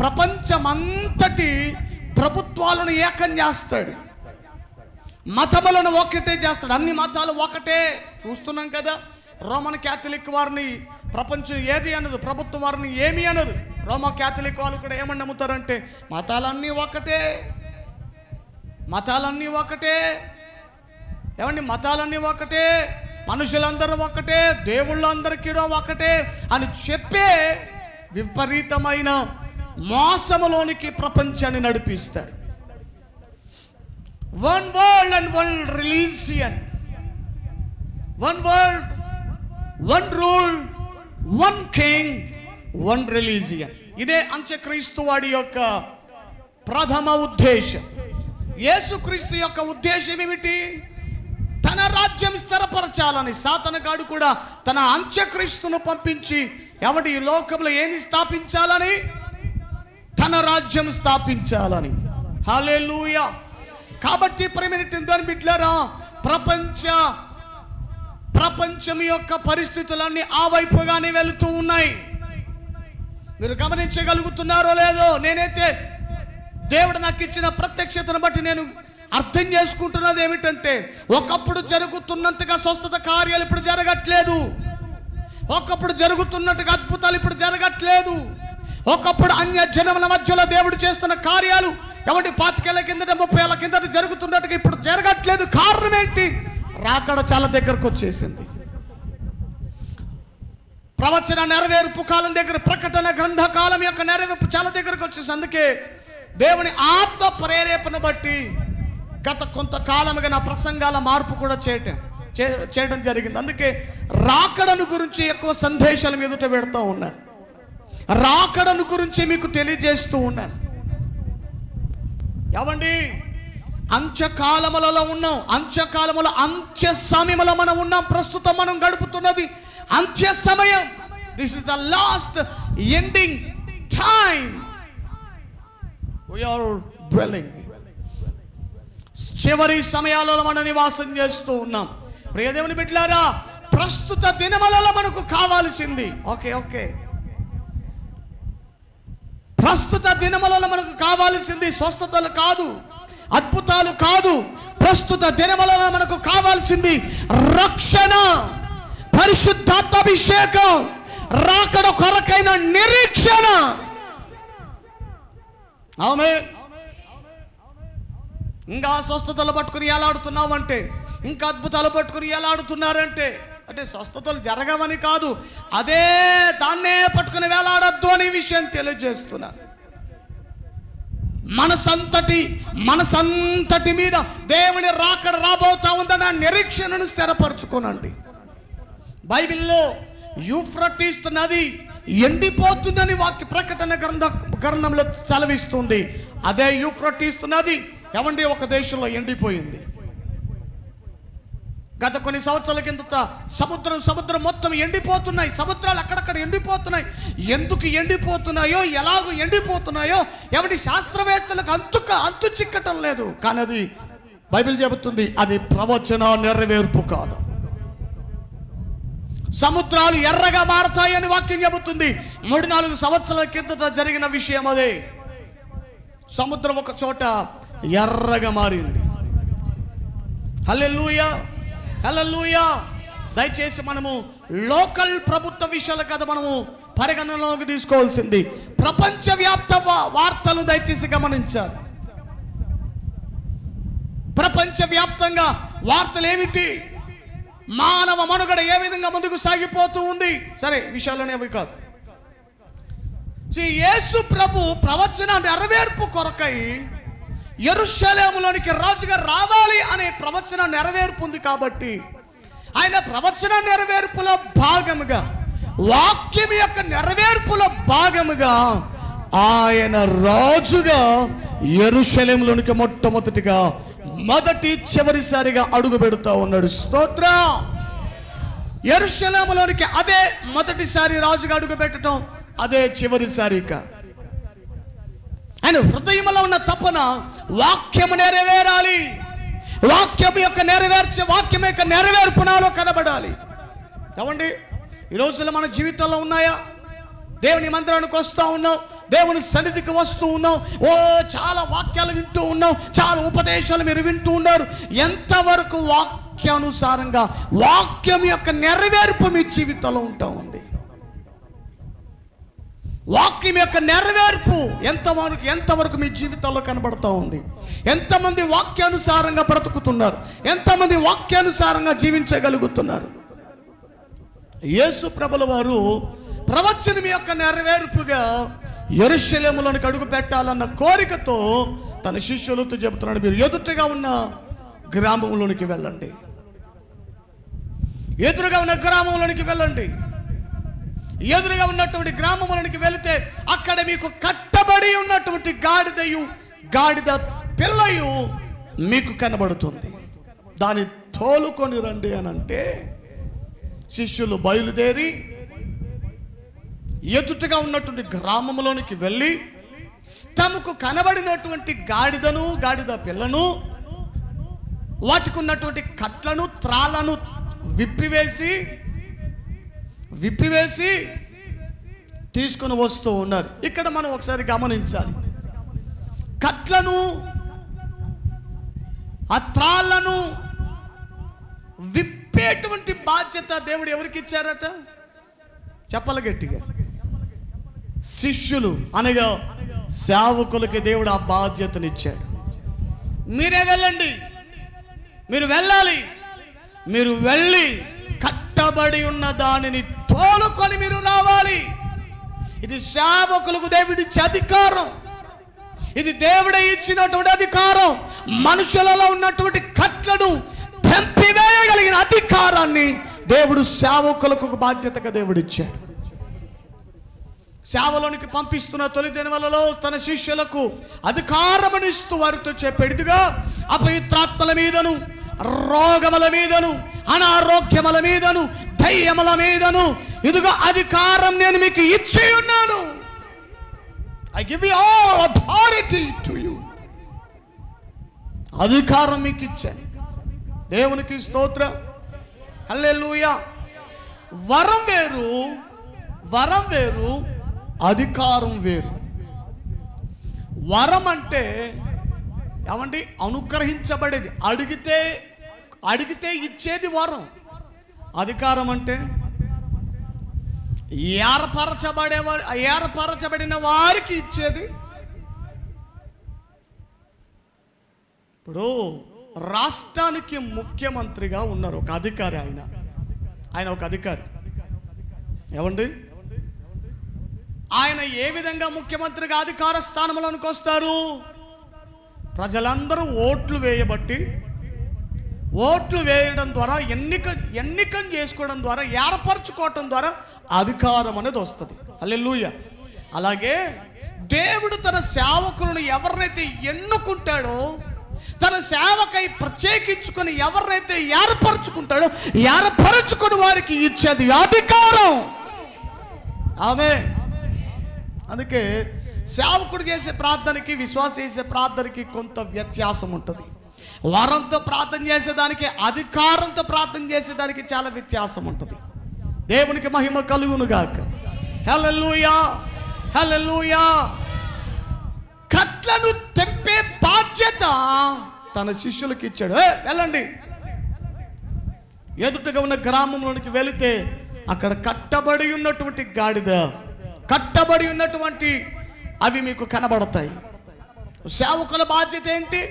Speaker 1: ప్రపంచమంతటి ప్రభుత్వాలను ఏకం చేస్తాడు. మతములను ఒకటే చేస్తాడు. అన్ని మతాలు ఒకటే. చూస్తున్నాం కదా, రోమన్ క్యాథలిక్ వారిని ప్రపంచం ఏది అనదు, ప్రభుత్వం వారిని ఏమీ అనదు. రోమన్ క్యాథలిక్ వాళ్ళు కూడా ఏమని నమ్ముతారంటే మతాలన్నీ ఒకటే, మతాలన్నీ ఒకటే. ఏమండి, మతాలన్నీ ఒకటే, మనుషులందరూ ఒకటే, దేవుళ్ళందరికీ ఒకటే అని చెప్పే విపరీతమైన మోసములోనికి ప్రపంచాన్ని నడిపిస్తారు. One world and one religion, one world, one rule, one king, one religion. ఇదే అంత్యక్రీస్తు వాడి యొక్క ప్రథమ ఉద్దేశం. యేసుక్రీస్తు యొక్క ఉద్దేశం ఏమిటి? తన రాజ్యం స్థిరపరచాలని. సాతానుగాడు కూడా తన అంత్యక్రీస్తును పంపించి ఎవడి ఈ లోకంలో ఏది స్థాపించాలని? తన రాజ్యం స్థాపించాలని. హల్లెలూయా. కాబట్టి ప్రేమనిటిందని బిడ్డలారా, ప్రపంచం యొక్క పరిస్థితులన్నీ ఆ వైపుగానే వెళుతూ ఉన్నాయి. మీరు గమనించగలుగుతున్నారో లేదో, నేనైతే దేవుడు నాకు ఇచ్చిన ప్రత్యక్షతను బట్టి నేను అర్థం చేసుకుంటున్నది ఏమిటంటే, ఒకప్పుడు జరుగుతున్నంతగా స్వస్థత కార్యాలు ఇప్పుడు జరగట్లేదు. ఒకప్పుడు జరుగుతున్నట్టుగా అద్భుతాలు ఇప్పుడు జరగట్లేదు. ఒకప్పుడు అన్య జనముల మధ్యలో దేవుడు చేస్తున్న కార్యాలు 25 ఏళ్ల కిందట 30 ఏళ్ల కిందట జరుగుతున్నట్టుగా ఇప్పుడు జరగట్లేదు. కారణం ఏంటి? రాకడ చాలా దగ్గరకు వచ్చేసింది. ప్రవచన నెరవేర్పు కాలం దగ్గర, ప్రకటన గ్రంథ కాలం యొక్క నెరవేర్పు చాలా దగ్గరకు వచ్చేసి, అందుకే దేవుని ఆత్మ ప్రేరేపణ బట్టి గత కొంతకాలముగా నా ప్రసంగాల మార్పు కూడా చేయడం జరిగింది. అందుకే రాకడను గురించి ఎక్కువ సందేశాలు ఎదుట పెడుతూ ఉన్నాను. రాకడను గురించి మీకు తెలియజేస్తూ ఉన్నాను. ఏమండి, అంత్యకాలములలో ఉన్నాం. అంత్యకాలములో, అంత్య సమయములో మనం ఉన్నాం. ప్రస్తుతం మనం గడుపుతున్నది అంత్య సమయం. This is the last ending time we are dwelling. చివరి సమయాలలో మనం నివాసం చేస్తూ ఉన్నాం. ప్రియ దేవుని బిడ్డలారా, ప్రస్తుత దినములలో మనకు కావాల్సింది ఓకే ప్రస్తుత దినములలో మనకు కావాల్సింది స్వస్థతలు కాదు, అద్భుతాలు కాదు. ప్రస్తుత దినములలో మనకు కావాల్సింది రక్షణ, పరిశుద్ధాత్మాభిషేకం, రాకడ కొరకైన నిరీక్షణ. ఆమేన్. ఇంకా స్వస్థతలు పట్టుకుని ఎలాడుతున్నావంటే, ఇంకా అద్భుతాలు పట్టుకుని ఎలాడుతున్నారంటే, అంటే స్వస్థతలు జరగవని కాదు, అదే దాన్నే పట్టుకుని వేలాడద్దు అనే విషయం తెలియజేస్తున్నారు. మనసంతటి మీద దేవుని రాకడ రాబోతా ఉందన్న నిరీక్షణను స్థిరపరచుకోనండి. బైబిల్లో యూఫ్రటీస్ నది ఎండిపోతుందని వాక్య ప్రకటన గ్రంథంలో సెలవిస్తుంది. అదే యూఫ్రటీస్ నది ఏమండి ఒక దేశంలో ఎండిపోయింది. గత కొన్ని సంవత్సరాల కిందట సముద్రం మొత్తం ఎండిపోతున్నాయి. సముద్రాలు అక్కడక్కడ ఎండిపోతున్నాయి. ఎందుకు ఎండిపోతున్నాయో, ఎలాగో ఎండిపోతున్నాయో ఎవరి శాస్త్రవేత్తలకు అంతు చిక్కటం లేదు. కానీ అది బైబిల్ చెబుతుంది, అది ప్రవచన నెరవేర్పు కాదు. సముద్రాలు ఎర్రగా మారతాయని వాక్యం చెబుతుంది. 3-4 సంవత్సరాల కిందట జరిగిన విషయం అదే. సముద్రం ఒక చోట ఎర్రగా మారింది. హల్లెలూయా, హల్లెలూయా. దయచేసి మనము లోకల్ ప్రభుత్వ విషయాల కదా మనము పరిగణనలోకి తీసుకోవాల్సింది. ప్రపంచవ్యాప్త వార్తలు దయచేసి గమనించాలి. ప్రపంచవ్యాప్తంగా వార్తలు ఏమిటి, మానవ మనుగడ ఏ విధంగా ముందుకు సాగిపోతూ ఉంది. సరే, విషయాలనే అవి కాదు. యేసు ప్రభు ప్రవచన నెరవేర్పు కొరకై యెరూషలేములోనికి రాజుగా రావాలి అనే ప్రవచన నెరవేర్పు ఉంది. కాబట్టి ఆయన ప్రవచన నెరవేర్పులో భాగముగా, వాక్యం యొక్క నెరవేర్పులో భాగముగా ఆయన రాజుగా యెరూషలేములోనికి చివరిసారిగా అడుగు పెడుతూ ఉన్నాడు. స్తోత్ర. యెరూషలేములోనికి అదే మొదటిసారి రాజుగా అడుగు పెట్టడం, అదే చివరిసారిగా. ఆయన హృదయంలో ఉన్న తపన వాక్యము నెరవేరాలి. వాక్యం యొక్క నెరవేర్పు నాలో కనబడాలి. ఏమండి, ఈ రోజుల్లో మన జీవితంలో ఉన్నాయా? దేవుని మందిరానికి వస్తూ ఉన్నాం, దేవుని సన్నిధికి వస్తూ ఉన్నాం, చాలా వాక్యాలు వింటూ ఉన్నాం, చాలా ఉపదేశాలు మీరు వింటూ ఉన్నారు. ఎంతవరకు వాక్యానుసారంగా వాక్యం యొక్క నెరవేర్పు మీ జీవితంలో ఉంటా ఉంది? వాక్యం యొక్క నెరవేర్పు ఎంతవరకు మీ జీవితంలో కనబడుతూ ఉంది? ఎంతమంది వాక్యానుసారంగా బ్రతుకుతున్నారు? ఎంతమంది వాక్యానుసారంగా జీవించగలుగుతున్నారు? యేసు ప్రభుల వారు ప్రవచనం యొక్క నెరవేర్పుగా యెరూషలేములోనికి అడుగు పెట్టాలన్న కోరికతో తన శిష్యులతో చెబుతున్నాడు, మీరు ఎదురుగా ఉన్న గ్రామంలోనికి వెళ్ళండి. ఎదురుగా ఉన్న గ్రామంలోనికి వెళ్ళండి. ఎదురుగా ఉన్నటువంటి గ్రామంలోనికి వెళితే అక్కడ మీకు కట్టబడి ఉన్నటువంటి గాడిద పిల్లయు మీకు కనబడుతుంది. దాన్ని తోలుకొని రండి అని అంటే శిష్యులు బయలుదేరి ఎదుటగా ఉన్నటువంటి గ్రామంలోనికి వెళ్ళి తమకు కనబడినటువంటి గాడిద పిల్లను, వాటికి ఉన్నటువంటి కట్లను, త్రాళ్ళను విప్పివేసి తీసుకుని వస్తూ ఉన్నారు. ఇక్కడ మనం ఒకసారి గమనించాలి. కట్లను ఆ త్రాళ్ళను విప్పేటువంటి బాధ్యత దేవుడు ఎవరికి ఇచ్చారట? చెప్పాలి గట్టిగా. శిష్యులు అనగా సేవకులకి దేవుడు ఆ బాధ్యతనిచ్చాడు. మీరే వెళ్ళండి, మీరు వెళ్ళాలి, మీరు వెళ్ళి కట్టబడి ఉన్న దానిని తోలుకొని మీరు రావాలి. ఇది సేవకులకు దేవుడిచ్చే అధికారం. ఇది దేవుడే ఇచ్చినటువంటి అధికారం. మనుషులలో ఉన్నటువంటి కట్లను తెంపివేయగలిగిన అధికారాన్ని దేవుడు సేవకులకు ఒక బాధ్యతగా దేవుడిచ్చాడు. సేవలోనికి పంపిస్తున్న తొలి దినవలలో తన శిష్యులకు అధికారమునిస్తూ వారితో చెప్పేదిగా, అపవిత్రాత్మల మీదను, రోగముల మీదను, అనారోగ్యముల మీదను, దయ్యముల మీదను ఇదిగో అధికారం నేను మీకు ఇచ్చి ఉన్నాను. I give you all authority to you. అధికారం మీకు ఇచ్చాను. దేవునికి స్తోత్రం, హల్లెలూయా. వరం వేరు, వరం వేరు, అధికారం వేరు. వరం అంటే ఏమండి? అనుగ్రహించబడేది, అడిగితే ఇచ్చేది వరం. అధికారం అంటే ఏర్పరచబడిన వారికి ఇచ్చేది. ఇప్పుడు రాష్ట్రానికి ముఖ్యమంత్రిగా ఉన్నారు ఒక అధికారి. ఆయన ఒక అధికారి. ఏమండి? ఆయన ఏ విధంగా ముఖ్యమంత్రిగా అధికార స్థానంలోనికి వస్తారు? ప్రజలందరూ ఓట్లు వేయబట్టి, ఓట్లు వేయడం ద్వారా, ఎన్నికం చేసుకోవడం ద్వారా, ఏర్పరచుకోవటం ద్వారా అధికారం అనేది వస్తుంది. హల్లెలూయా. అలాగే దేవుడు తన సేవకులను ఎవరినైతే ఎన్నుకుంటాడో, తన సేవకై ప్రత్యేకించుకొని ఎవరినైతే ఏర్పరచుకుంటాడో, ఏర్పరచుకుని వారికి ఇచ్చేది అధికారం. ఆమేన్. అందుకే సేవకుడు చేసే ప్రార్థనకి, విశ్వాస చేసే ప్రార్థనకి కొంత వ్యత్యాసం ఉంటుంది. వరంతో ప్రార్థన చేసేదానికి, అధికారంతో ప్రార్థన చేసేదానికి చాలా వ్యత్యాసం ఉంటుంది. దేవునికి మహిమ కలుగును గాక. హల్లెలూయా, హల్లెలూయా. కట్లను తెంపే బాధ్యత తన శిష్యులకు ఇచ్చాడు. వెళ్ళండి. ఎదుటగా ఉన్న గ్రామంలోనికి వెళితే అక్కడ కట్టబడి ఉన్నటువంటి గాడిద, కట్టబడి ఉన్నటువంటి అవి మీకు కనబడతాయి. సేవకుల బాధ్యత ఏంటి?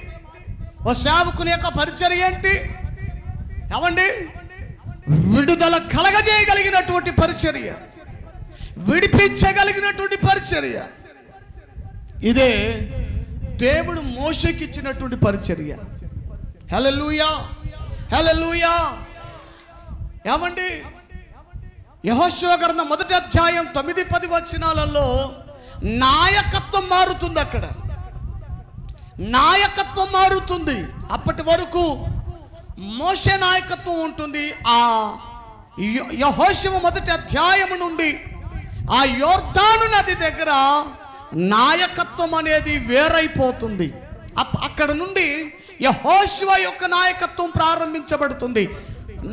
Speaker 1: ఓ సేవకుని యొక్క పరిచర్య ఏంటి? ఏమండి? విడుదల కలగజేయగలిగినటువంటి పరిచర్య, విడిపించగలిగినటువంటి పరిచర్య. ఇదే దేవుడు మోషేకి ఇచ్చినటువంటి పరిచర్య. హల్లెలూయా, హల్లెలూయా. ఏమండి? యెహోషువ గ్రంథం 1వ అధ్యాయం 9-10 వచనాలలో నాయకత్వం మారుతుంది. అక్కడ నాయకత్వం మారుతుంది. అప్పటి వరకు మోషే నాయకత్వం ఉంటుంది. ఆ యెహోషువ 1వ అధ్యాయం నుండి ఆ యోర్దాను నది దగ్గర నాయకత్వం అనేది వేరైపోతుంది. అక్కడ నుండి యెహోషువ యొక్క నాయకత్వం ప్రారంభించబడుతుంది.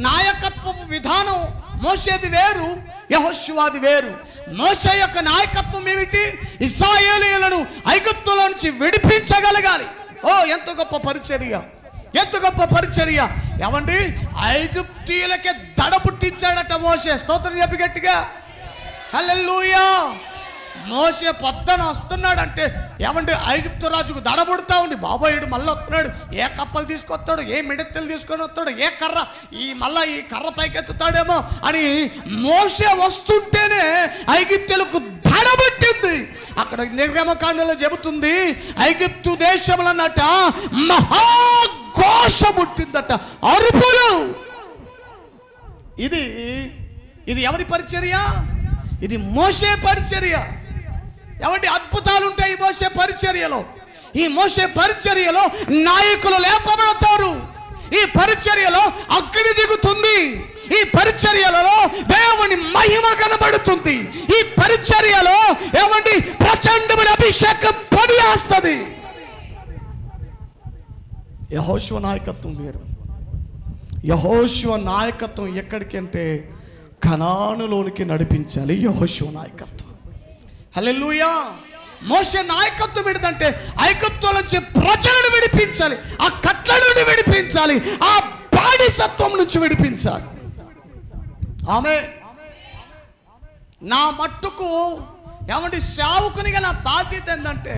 Speaker 1: నాయకత్వ విధానం మోషేది వేరు, యెహోషువది వేరు. మోషే యొక్క నాయకత్వం ఏమిటి? ఇశ్రాయేలీయులను ఐగుప్తులో నుంచి విడిపించగలగాలి. ఓ ఎంత గొప్ప పరిచర్య, ఎంత గొప్ప పరిచర్య. ఏమండి? ఐగుప్తీయులకే దడ పుట్టించాడట మోషే. స్తోత్రం చెప్పి గట్టిగా హల్లెలూయా. మోషే పొద్దున వస్తున్నాడంటే ఏమంటే ఐగుప్తు రాజుకు దడబుడుతూ ఉంది. బాబాయుడు మళ్ళీ వస్తున్నాడు, ఏ కప్పలు తీసుకొస్తాడు, ఏ మిడతలు తీసుకొని వస్తాడు, ఏ కర్ర మళ్ళీ ఈ కర్ర పైకెత్తుతాడేమో అని మోషే వస్తుంటేనే ఐగుప్తులకు దడబుట్టింది. అక్కడ నిర్గమకాండలో చెబుతుంది, ఐగుప్తు దేశంలోనట మహాఘోష పుట్టిందట, అరుపులు. ఇది ఎవరి పరిచర్య? ఇది మోషే పరిచర్య. ఎవరి అద్భుతాలు ఉంటాయి మోషే పరిచర్యలో. ఈ మోషే పరిచర్యలో నాయకులు లేపబడతారు. ఈ పరిచర్యలో అగ్ని దిగుతుంది. ఈ పరిచర్యలలో దేవుని మహిమ కనబడుతుంది. ఈ పరిచర్యలో ఏమండి ప్రచండమైన అభిషేకం పడివేస్తుంది. యెహోషువ నాయకత్వం వేరు. యెహోషువ నాయకత్వం ఎక్కడికి అంటే కనానులోనికి నడిపించాలి. యెహోషువ నాయకత్వం హల్లెలూయా. మోషే నాయకత్వం ఏంటంటే ఐగుప్తుల నుంచి ప్రజలను విడిపించాలి, ఆ కట్ల నుండి విడిపించాలి, ఆ బానిసత్వం నుంచి విడిపించాలి. ఆమె నా మట్టుకు ఏమంటే సేవకునిగా నా బాధ్యత ఏంటంటే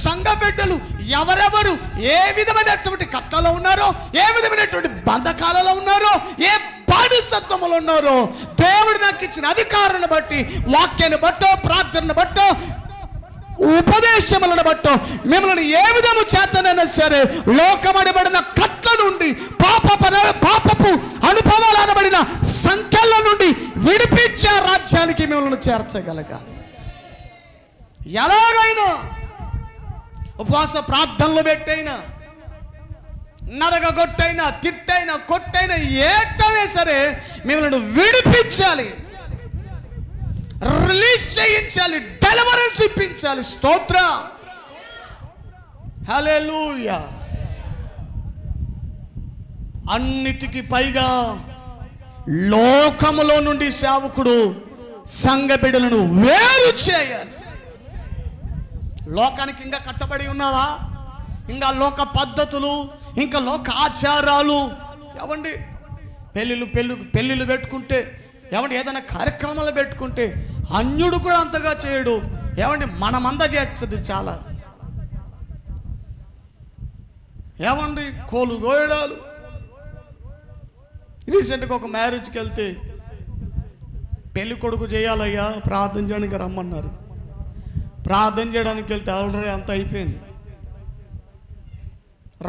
Speaker 1: సంఘ బిడ్డలు ఎవరెవరు ఏ విధమైనటువంటి కట్లలో ఉన్నారో, ఏ విధమైనటువంటి బంధకాలలో ఉన్నారో, ఏ బానిసత్వంలో ఉన్నారో, దేవుడు నాకు ఇచ్చిన అధికారాన్ని బట్టి, వాక్యాన్ని బట్టో, ప్రార్థనను బట్టో, ఉపదేశములను బట్టో మిమ్మల్ని ఏ విధము చేతనైనా సరే లోకమనబడిన కట్ల నుండి, పాపపు అనుభవాలు అనబడిన సంఖ్యల నుండి విడిపించే రాజ్యానికి మిమ్మల్ని చేర్చగలగాలి. ఎలాగైనా ఉపవాస ప్రార్థనలు పెట్టైనా, నరగొట్టైనా, తిట్టైనా, కొట్టైనా, ఏటైనా సరే మిమ్మల్ని విడిపించాలి, రిలీజ్ చేయించాలి, డెలివరెన్స్ ఇప్పించాలి. స్తోత్రం, హల్లెలూయా. అన్నిటికీ పైగా లోకములో నుండి సేవకుడు సంఘ బిడ్డలను వేరు చేయాలి. లోకానికి ఇంకా కట్టబడి ఉన్నావా? ఇంకా లోక పద్ధతులు, ఇంకా లోక ఆచారాలు. ఏమండి పెళ్ళిళ్ళు పెట్టుకుంటే, ఏమంటే ఏదైనా కార్యక్రమాలు పెట్టుకుంటే అన్యుడు కూడా అంతగా చేయడు. ఏమండి మనమంద చేస్తుంది చాలా. ఏమండి కోలు గోయడాలు. రీసెంట్గా ఒక మ్యారేజ్కి వెళ్తే పెళ్ళి కొడుకు చేయాలయ్యా ప్రార్థన చేయడానికి రమ్మన్నారు. ప్రార్థన చేయడానికి వెళ్తే ఆల్రెడీ అంత అయిపోయింది.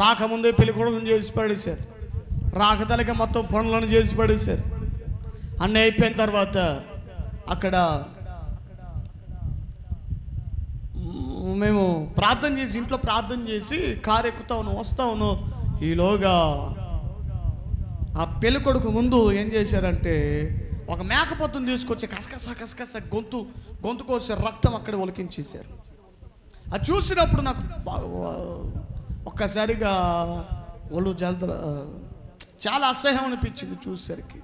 Speaker 1: రాకముందే పెళ్ళి కొడుకుని చేసి పడేశారు, రాకతలకి మొత్తం పనులను చేసి పడేశారు. అన్నీ అయిపోయిన తర్వాత అక్కడ మేము ప్రార్థన చేసి, ఇంట్లో ప్రార్థన చేసి కారు ఎక్కుతా ఉన్నాం, వస్తా ఉన్నాం. ఈలోగా ఆ పెళ్ళి కొడుకు ముందు ఏం చేశారంటే ఒక మేకపోతుని తీసుకొచ్చి కసకస గొంతు కోసి రక్తం అక్కడ ఒలికించేశారు. అది చూసినప్పుడు నాకు ఒక్కసారిగా ఒళ్ళు చాలా అసహ్యం అనిపించింది. చూసేసరికి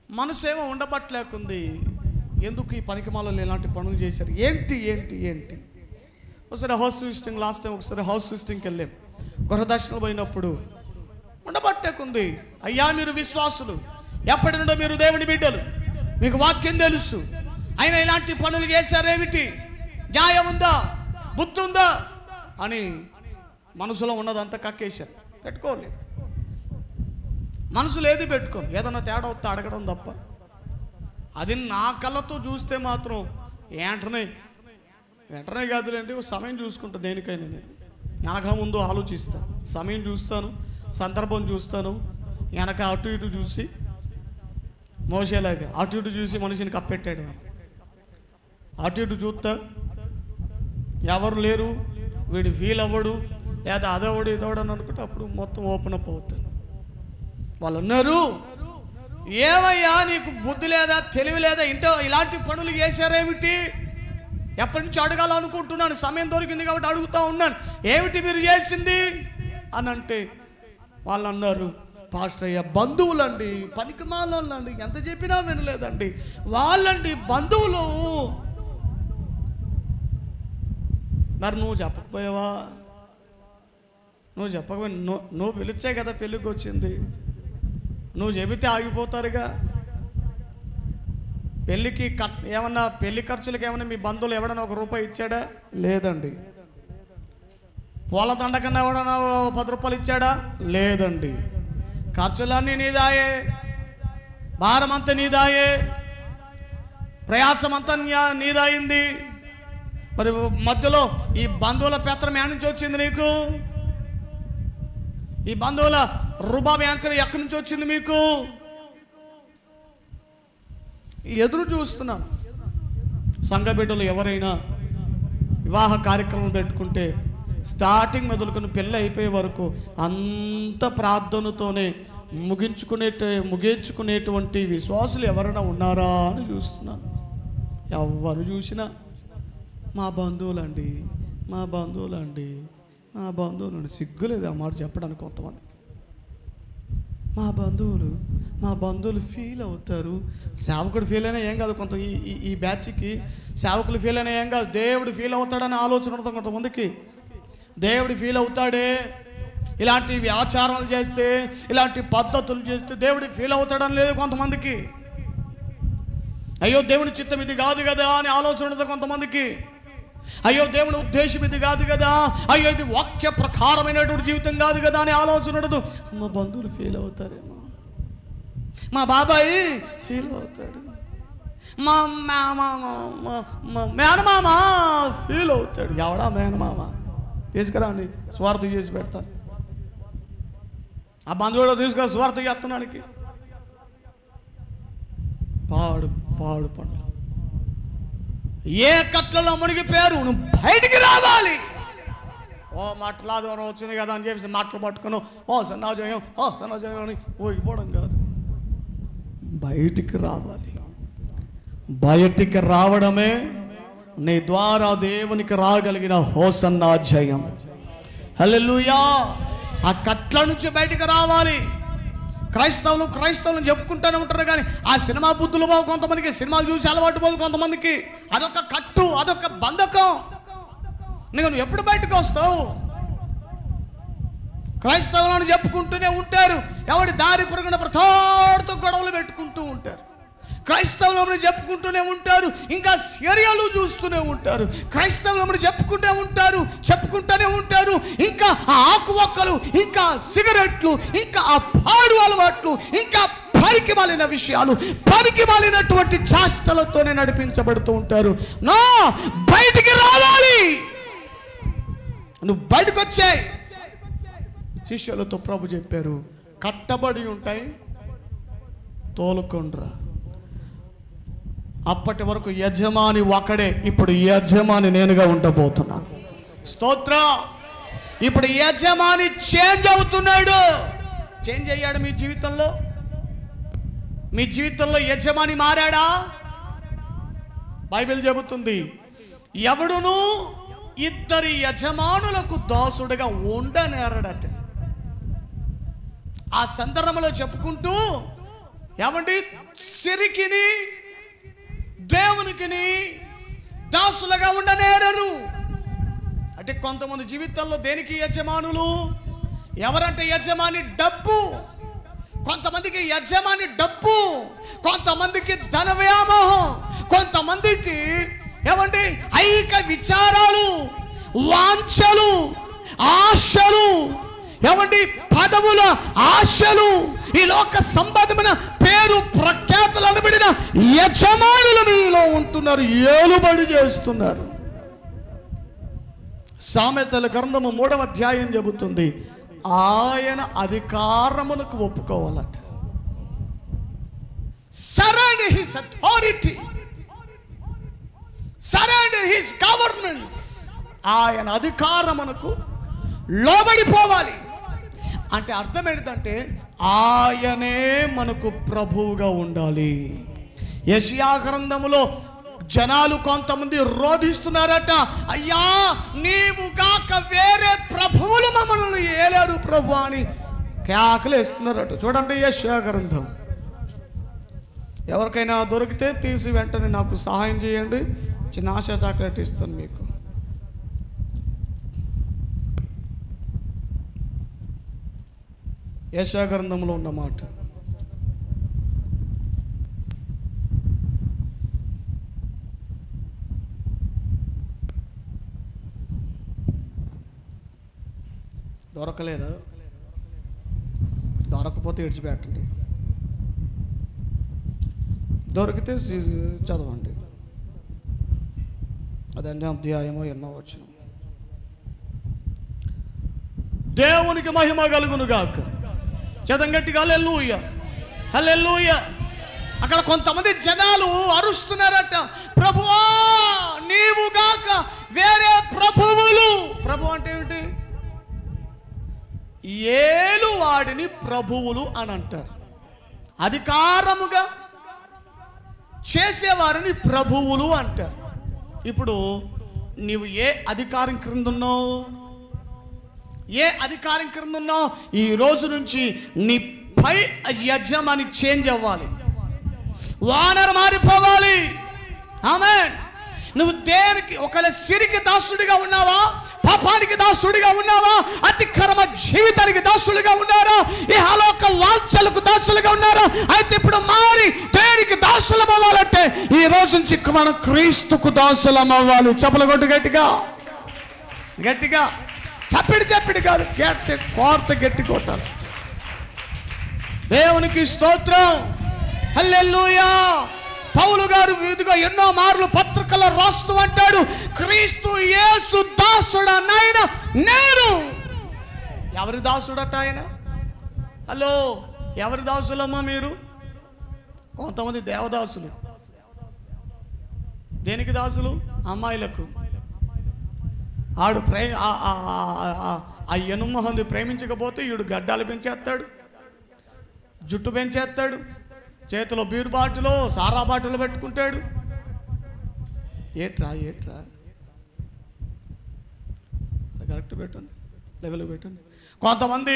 Speaker 1: మనసు ఏమో ఉండబట్టలేకుంది. ఎందుకు ఈ పనికిమాలలో ఇలాంటి పనులు చేశారు? ఏంటి ఏంటి ఏంటి ఒకసారి హౌస్ విజిటింగ్, లాస్ట్ టైం ఒకసారి హౌస్ విజిటింగ్కి వెళ్ళాం. గృహదర్శనం పోయినప్పుడు ఉండబట్టేకుంది. అయ్యా మీరు విశ్వాసులు, ఎప్పటి నుండో మీరు దేవుని బిడ్డలు, మీకు వాక్యం తెలుసు, అయినా ఇలాంటి పనులు చేశారేమిటి? న్యాయం ఉందా, బుద్ధి ఉందా అని మనసులో ఉన్నదంతా కక్కేశారు. పెట్టుకోలేదు, మనసులో ఏది పెట్టుకోను, ఏదన్నా తేడా వస్తే అడగడం తప్ప. అది నా కళ్ళతో చూస్తే మాత్రం వెంటనే కాదులేండి, సమయం చూసుకుంటా. దేనికైనా నేను వెనక ముందు ఆలోచిస్తాను, సమయం చూస్తాను, సందర్భం చూస్తాను. వెనక అటు ఇటు చూసి మోసేలాగా అటు ఇటు చూసి మనిషిని కప్పెట్టాడు. అటు ఇటు చూస్తా, ఎవరు లేరు, వీడు ఫీల్ అవ్వడు, లేదా అదవడు ఇదవడు అని అనుకుంటే అప్పుడు మొత్తం ఓపెన్ అప్ అవుతాను. వాళ్ళు ఉన్నారు, ఏమయ్యా నీకు బుద్ధి లేదా, తెలివి లేదా, ఇంట్లో ఇలాంటి పనులు చేశారేమిటి? ఎప్పటి నుంచి అడగాలనుకుంటున్నాను, సమయం దొరికింది కాబట్టి అడుగుతూ ఉన్నాను, ఏమిటి మీరు చేసింది అని అంటే వాళ్ళు అన్నారు, పాస్టర్ అయ్యా బంధువులండి, పనికిమాలండి, ఎంత చెప్పినా వినలేదండి, వాళ్ళండి బంధువులు. మరి నువ్వు చెప్పకపోయావా? నువ్వు చెప్పకపోయి నువ్వు పిలిచే కదా పెళ్ళికి వచ్చింది, నువ్వు చెబితే ఆగిపోతారుగా. పెళ్ళికి ఏమన్నా పెళ్లి ఖర్చులకు ఏమన్నా మీ బంధువులు ఎవడన్నా ₹1 ఇచ్చాడా? లేదండి. పూల దండకన్నా ఎవడన్నా ₹10 ఇచ్చాడా? లేదండి. ఖర్చులన్నీ నీదాయే, భారం అంతా నీదాయే, ప్రయాసం అంతా నీదాయింది. మరి మధ్యలో ఈ బంధువుల పెత్తనం ఎక్కడి నుంచి వచ్చింది నీకు? ఈ బంధువుల రుబాబ్ ఎక్కడి నుంచి వచ్చింది మీకు? ఎదురు చూస్తున్నాను. సంఘ బిడ్డలు ఎవరైనా వివాహ కార్యక్రమం పెట్టుకుంటే స్టార్టింగ్ మొదలుకొని పెళ్ళి అయిపోయే వరకు అంత ప్రార్థనతోనే ముగించుకునేటువంటి విశ్వాసులు ఎవరైనా ఉన్నారా అని చూస్తున్నాను. ఎవరు చూసినా మా బంధువులండి, మా బంధువులండి, మా బంధువులండి. సిగ్గులేదు ఆ మాట చెప్పడానికి కొంతమందికి. మా బంధువులు ఫీల్ అవుతారు. సేవకుడు ఫీల్ అయినా ఏం కాదు, కొంత ఈ బ్యాచ్కి సేవకులు ఫీల్ అయినా ఏం కాదు, దేవుడు ఫీల్ అవుతాడని ఆలోచన ఉంటుంది కొంతమందికి. దేవుడు ఫీల్ అవుతాడే, ఇలాంటి ఆచారాలు చేస్తే, ఇలాంటి పద్ధతులు చేస్తే దేవుడు ఫీల్ అవుతాడని లేదు కొంతమందికి. అయ్యో దేవుని చిత్తం ఇది కాదు కదా అని ఆలోచన ఉంటుంది కొంతమందికి. అయ్యో దేవుని ఉద్దేశం ఇది కాదు కదా, అయ్యో ఇది వాక్య ప్రకారమైనటువంటి జీవితం కాదు కదా అని ఆలోచన ఉండదు. మా బంధువులు ఫీల్ అవుతారేమో, మా బాబాయ్ ఫీల్ అవుతాడు, మా మేనమామ ఫీల్ అవుతాడు. ఎవడా మేనమామ? తీసుకురా అని స్వార్థం చేసి పెడతాను. ఆ బంధువుడు తీసుకురా స్వార్థం చేస్తున్నానికి. పాడు పనులు. ఏ కట్లలో మునిగిపోయారు, నువ్వు బయటికి రావాలి. మాట్లాడడం వచ్చింది కదా అని చెప్పేసి మాటలు పట్టుకుని సన్నాజయం అని ఇవ్వడం కాదు. బయటికి రావాలి. బయటికి రావడమే నీ ద్వారా దేవునికి రాగలిగిన హోసన్నా జయం. హల్లెలూయా. ఆ కట్ల నుంచి బయటికి రావాలి. క్రైస్తవులు చెప్పుకుంటూనే ఉంటారు కానీ ఆ సినిమా బుద్ధులు పోవు కొంతమందికి, సినిమాలు చూసి అలవాటు పోదు కొంతమందికి. అదొక కట్టు, అదొక బంధకం. నువ్వు ఎప్పుడు బయటకు వస్తావు? క్రైస్తవులను చెప్పుకుంటూనే ఉంటారు, ఎవడి దారి పొరుగున ప్రతోడితో గొడవలు పెట్టుకుంటూ ఉంటారు. క్రైస్తవులను చెప్పుకుంటూనే ఉంటారు, ఇంకా సీరియళ్ళు చూస్తూనే ఉంటారు. క్రైస్తవులను చెప్పుకుంటూనే ఉంటారు, ఇంకా ఆ ఆకు ఒక్కలు, ఇంకా సిగరెట్లు, ఇంకా ఆ పాడు అలవాట్లు, ఇంకా పరికి మాలిన విషయాలు, పరికి మాలినటువంటి చేష్టలతోనే నడిపించబడుతూ ఉంటారు. నా బయటికి రావాలి. నువ్వు బయటకు వచ్చాయి. శిష్యులతో ప్రభు చెప్పారు, కట్టబడి ఉంటాయి, తోలుకొండ్రా. అప్పటి వరకు యజమాని ఒకడే, ఇప్పుడు యజమాని నేనుగా ఉండబోతున్నాను. స్తోత్ర. ఇప్పుడు యజమాని చేంజ్ అవుతున్నాడు. చేంజ్ అయ్యాడు మీ జీవితంలో. మీ జీవితంలో యజమాని మారాడా? బైబిల్ చెబుతుంది, ఎవడును ఇద్దరి యజమానులకు దాసుడుగా ఉండనేరడట. ఆ సందర్భంలో చెప్పుకుంటూ ఏమండి, సిరికిని దేవునికిని దాసులుగా ఉండనేరరు. అంటే కొంతమంది జీవితాల్లో దేనికి యజమానులు? ఎవరంటే యజమాని డబ్బు. కొంతమందికి యజమాని డబ్బు, కొంతమందికి ధన వ్యామోహం, కొంతమందికి ఏమండి ఐక విచారాలు, వాంఛలు, ఆశలు, ఏమండి పదవుల ఆశలు, ఈ లోక సంబంధమైన పేరు ప్రఖ్యాతులు అనబడిన యజమానులు మీలో ఉంటున్నారు, ఏలుబడి చేస్తున్నారు. సామెతల గ్రంథము 3వ అధ్యాయం చెబుతుంది, ఆయన అధికారమునకు ఒప్పుకోవాలట. Surrender his authority, surrender his governance. ఆయన అధికారమునకు లోబడిపోవాలి. అంటే అర్థం ఏంటంటే ఆయనే మనకు ప్రభువుగా ఉండాలి. యెషయా గ్రంథములో జనాలు కొంతమంది రోధిస్తున్నారట, అయ్యా నీవు కాక వేరే ప్రభువులు మమ్మల్ని ఏలేరు ప్రభు అని కేకలు వేస్తున్నారట. చూడండి యెషయా గ్రంథం. ఎవరికైనా దొరికితే తీసి వెంటనే నాకు సహాయం చేయండి, చిన్న ఆశా చాక్లెట్ ఇస్తాను మీకు. యెషయా గ్రంథంలో ఉన్న మాట. దొరకలేదా? దొరకపోతే విడిచిపెట్టండి, దొరికితే చదవండి. అదే అధ్యాయమో ఎన్నో వచ్చిన. దేవునికి మహిమ కలుగును గాక. చదవం గట్టిగా హల్లెలూయా, హల్లెలూయా. అక్కడ కొంతమంది జనాలు అరుస్తున్నారట, ప్రభువా నీవు గాక వేరే ప్రభువులు. ప్రభు అంటే ఏమిటి? ఏలు వాడిని ప్రభువులు అని అంటారు. అధికారముగా చేసేవారిని ప్రభువులు అంటారు. ఇప్పుడు నీవు ఏ అధికారం క్రింద ఉన్నావు? ఏ అధికారం క్రింద ఉన్నావు? ఈ రోజు నుంచి నీ పై యజమాని చేంజ్ అవ్వాలి, ఓనర్ మారిపోవాలి. ఆమేన్. నువ్వు దేనికి ఒకవేళ సిరికి దాసుడిగా ఉన్నావా, పాపానికి దాసుడిగా ఉన్నావా, అతిక్రమ జీవితానికి దాసులుగా ఉన్నారా, ఈ ఆలోక వాంఛలకు దాసులుగా ఉన్నారా? అయితే ఇప్పుడు మారి దేనికి దాసులం అవ్వాలంటే ఈ రోజు నుంచి మనం క్రీస్తుకు దాసులం అవ్వాలి. చెప్పులు కొట్టు గట్టిగా, గట్టిగా చప్పిడి కాదు, గట్టి కోర్త గట్టి కొట్టాలి. దేవునికి స్తోత్రం, హల్లెలూయా. పౌలు గారు ఇదిగో ఎన్నో మార్లు పత్రికలో రాస్తూ అంటాడు, క్రీస్తు యేసు దాసుడనైన నేను. ఎవరి దాసుడట ఆయన? హలో, ఎవరి దాసులమ్మా మీరు? కొంతమంది దేవదాసులు. దేనికి దాసులు? అమ్మాయిలకు. ఆడు ఆ ఎనుమొహంది ప్రేమించకపోతే ఈడు గడ్డాలు పెంచేస్తాడు, జుట్టు పెంచేస్తాడు, చేతిలో బీరు బాటిలో సారా బాటిల్ పెట్టుకుంటాడు. ఏట్రా కరెక్ట్ పెట్టండి, లెవెల్ పెట్టండి. కొంతమంది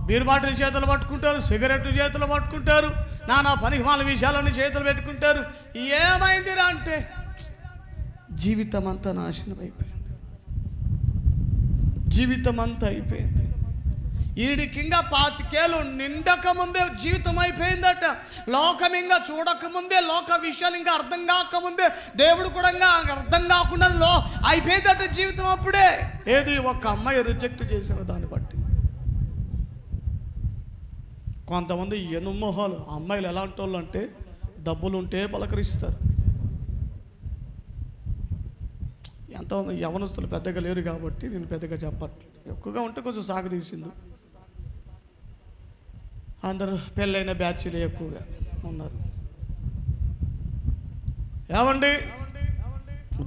Speaker 1: బీరు బాటిల్ చేతులు పట్టుకుంటారు, సిగరెట్ చేతులు పట్టుకుంటారు, నానా పనికిమాల విషయాలన్నీ చేతులు పెట్టుకుంటారు. ఏమైందిరా అంటే జీవితం అంతా నాశనం అయిపోయింది, జీవితం అంతా అయిపోయింది. వీడికి ఇంకా 25 ఏళ్ళు నిండక ముందే జీవితం అయిపోయిందట. లోకం ఇంకా చూడకముందే, లోక విషయాలు ఇంకా అర్థం కాకముందే, దేవుడు కూడా ఇంకా అర్థం కాకుండా అయిపోయిందట జీవితం అప్పుడే. ఏది ఒక అమ్మాయి రిజెక్ట్ చేసిన దాన్ని బట్టి. కొంతమంది ఎనుమొహాలు అమ్మాయిలు ఎలాంటి వాళ్ళు అంటే డబ్బులుంటే పలకరిస్తారు. ఎంతమంది యవనస్తులు పెద్దగా లేరు కాబట్టి నేను పెద్దగా చెప్పట్లేదు, ఎక్కువగా ఉంటే కొంచెం సాగదీసింది. అందరూ పెళ్ళైన బ్యాచ్లు ఎక్కువగా ఉన్నారు. ఏమండి,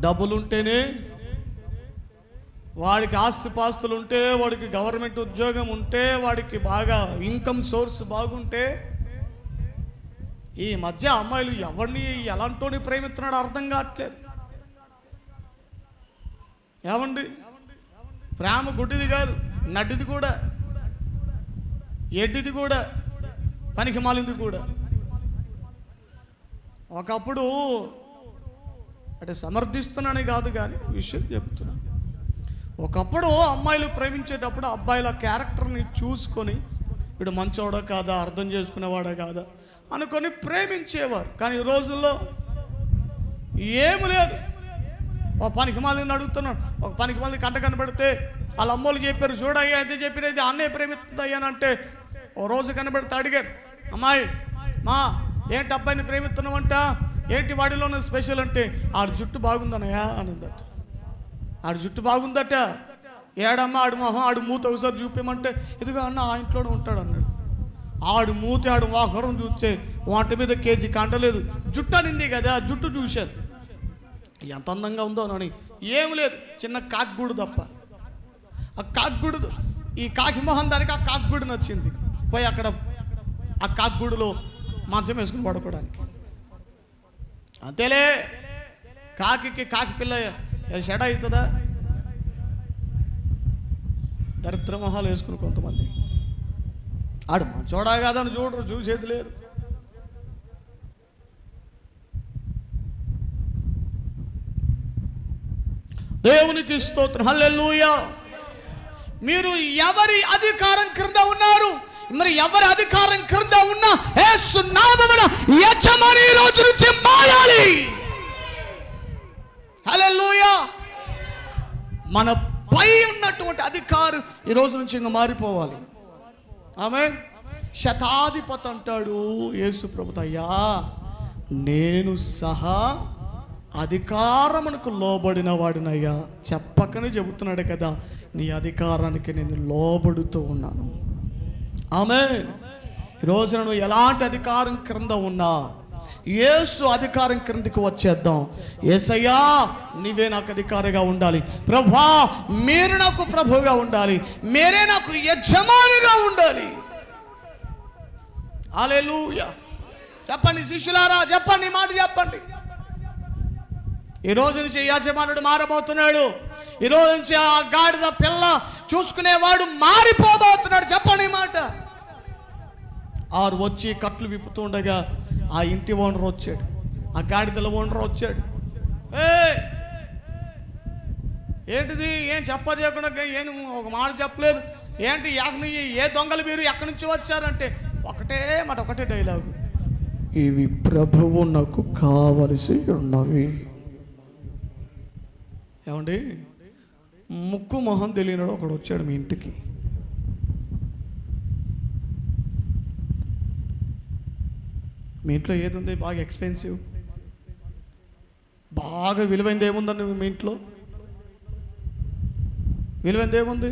Speaker 1: డబ్బులుంటేనే వాడికి ఆస్తిపాస్తులు ఉంటే, వాడికి గవర్నమెంట్ ఉద్యోగం ఉంటే, వాడికి బాగా ఇన్కమ్ సోర్స్ బాగుంటే, ఈ మధ్య అమ్మాయిలు ఎవరిని ఎలాంటోని ప్రేమిస్తున్నాడో అర్థం కావట్లేదు. ఏమండి, ప్రేమ గుడ్డిది కాదు, నడ్డిది కూడా, ఎడ్డిది కూడా, పనికి మాలింది కూడా. ఒకప్పుడు అంటే సమర్థిస్తున్నానని కాదు కానీ విషయం చెప్తున్నా. ఒకప్పుడు అమ్మాయిలు ప్రేమించేటప్పుడు అబ్బాయిల క్యారెక్టర్ని చూసుకొని వీడు మంచోడా కాదా, అర్థం చేసుకునేవాడా కాదా అనుకొని ప్రేమించేవారు. కానీ ఈ రోజుల్లో ఏమి లేదు. ఒక పనికి మాలిని అడుగుతున్నాడు, ఒక పనికి మాలిని కంట కనబడితే వాళ్ళ అమ్మోళ్ళు చెప్పారు, చూడయ్యా ఎంత చెప్పినది అన్నయ్య ప్రేమిస్తుంది అని అంటే, ఓ రోజు కనబడితే అడిగారు, అమ్మాయి మా ఏంటి అబ్బాయిని ప్రేమిస్తున్నావంట, ఏంటి వాడిలోనే స్పెషల్ అంటే, ఆడు జుట్టు బాగుందన్నయ్యా అనిందట. ఆడు జుట్టు బాగుందట. ఏడమ్మా ఆడు మొహం, ఆడు మూత ఒకసారి చూపించమంటే, ఇదిగో అన్న ఆ ఇంట్లోనే ఉంటాడు అన్నాడు. ఆడు మూతి ఆడు వాహరం చూస్తే వాటి మీద కేజీ కండలేదు, జుట్టు అనింది కదా, జుట్టు చూశాను ఎంత అందంగా ఉందో అని. ఏం లేదు, చిన్న కాకిగూడు తప్ప. ఆ కాకిగూడు, ఈ కాకి మొహం దానికి ఆ కాకిగూడు నచ్చింది. పోయి అక్కడ ఆ కాకిగూడులో మంచం వేసుకుని పడుకోవడానికి. అంతేలే, కాకి పిల్ల షెడ అవుతుందా? దరిద్ర మొహాలు వేసుకుని కొంతమంది. ఆడు మంచోడా కాదని చూడరు, చూసేది లేరు. దేవునికి స్తోత్రం, హల్లెలూయా. మీరు ఎవరి అధికారం క్రింద ఉన్నారు? మరి ఎవరి అధికారం క్రింద ఉన్నా యేసు నామమున యజమాని ఈ రోజు నుంచి మారాలి. హల్లెలూయా. మన పై ఉన్నటువంటి అధికారం ఈ రోజు నుంచి ఇంకా మారిపోవాలి. ఆమేన్. శతాధిపతి అంటాడు యేసు ప్రభువు, అయ్యా నేను సహా అధికారమునకు లోబడిన వాడినయ్యా. చెప్పకనే చెబుతున్నాడు కదా, నీ అధికారానికి నేను లోబడుతూ ఉన్నాను. ఆమేన్. ఈరోజు నువ్వు ఎలాంటి అధికారం క్రింద ఉన్నా యేసు అధికారం క్రిందికి వచ్చేద్దాం. యేసయ్యా నీవే నాకు అధికారిగా ఉండాలి, ప్రభువా మీరు నాకు ప్రభువుగా ఉండాలి, మీరే నాకు యజమానిగా ఉండాలి. హల్లెలూయా. చెప్పండి శిష్యులారా, చెప్పండి మాట చెప్పండి. ఈ రోజు నుంచి యజమానుడు మారబోతున్నాడు. ఈ రోజు నుంచి ఆ గాడిద పిల్ల చూసుకునేవాడు మారిపోబోతున్నాడు. చెప్పండి ఈ మాట. ఆరు వచ్చి కట్లు విప్పుతూ ఉండగా ఆ ఇంటి ఓనర్ వచ్చాడు, ఆ గాడిదల ఓనర్ వచ్చాడు. ఏంటిది, ఏం చెప్పజేయకుండా ఏం ఒక మాట చెప్పలేదు ఏంటి, ఏ దొంగలు మీరు ఎక్కడి నుంచి వచ్చారంటే ఒకటే డైలాగు, ఇవి ప్రభువు నాకు కావలసి ఉన్నవి. ఏమండి, ముక్కు మొహం తెలియనాడు ఒకడు వచ్చాడు మీ ఇంటికి. మీ ఇంట్లో ఏది ఉంది బాగా ఎక్స్పెన్సివ్, బాగా విలువైంది ఏముందండి మీ ఇంట్లో? విలువైంది ఏముంది?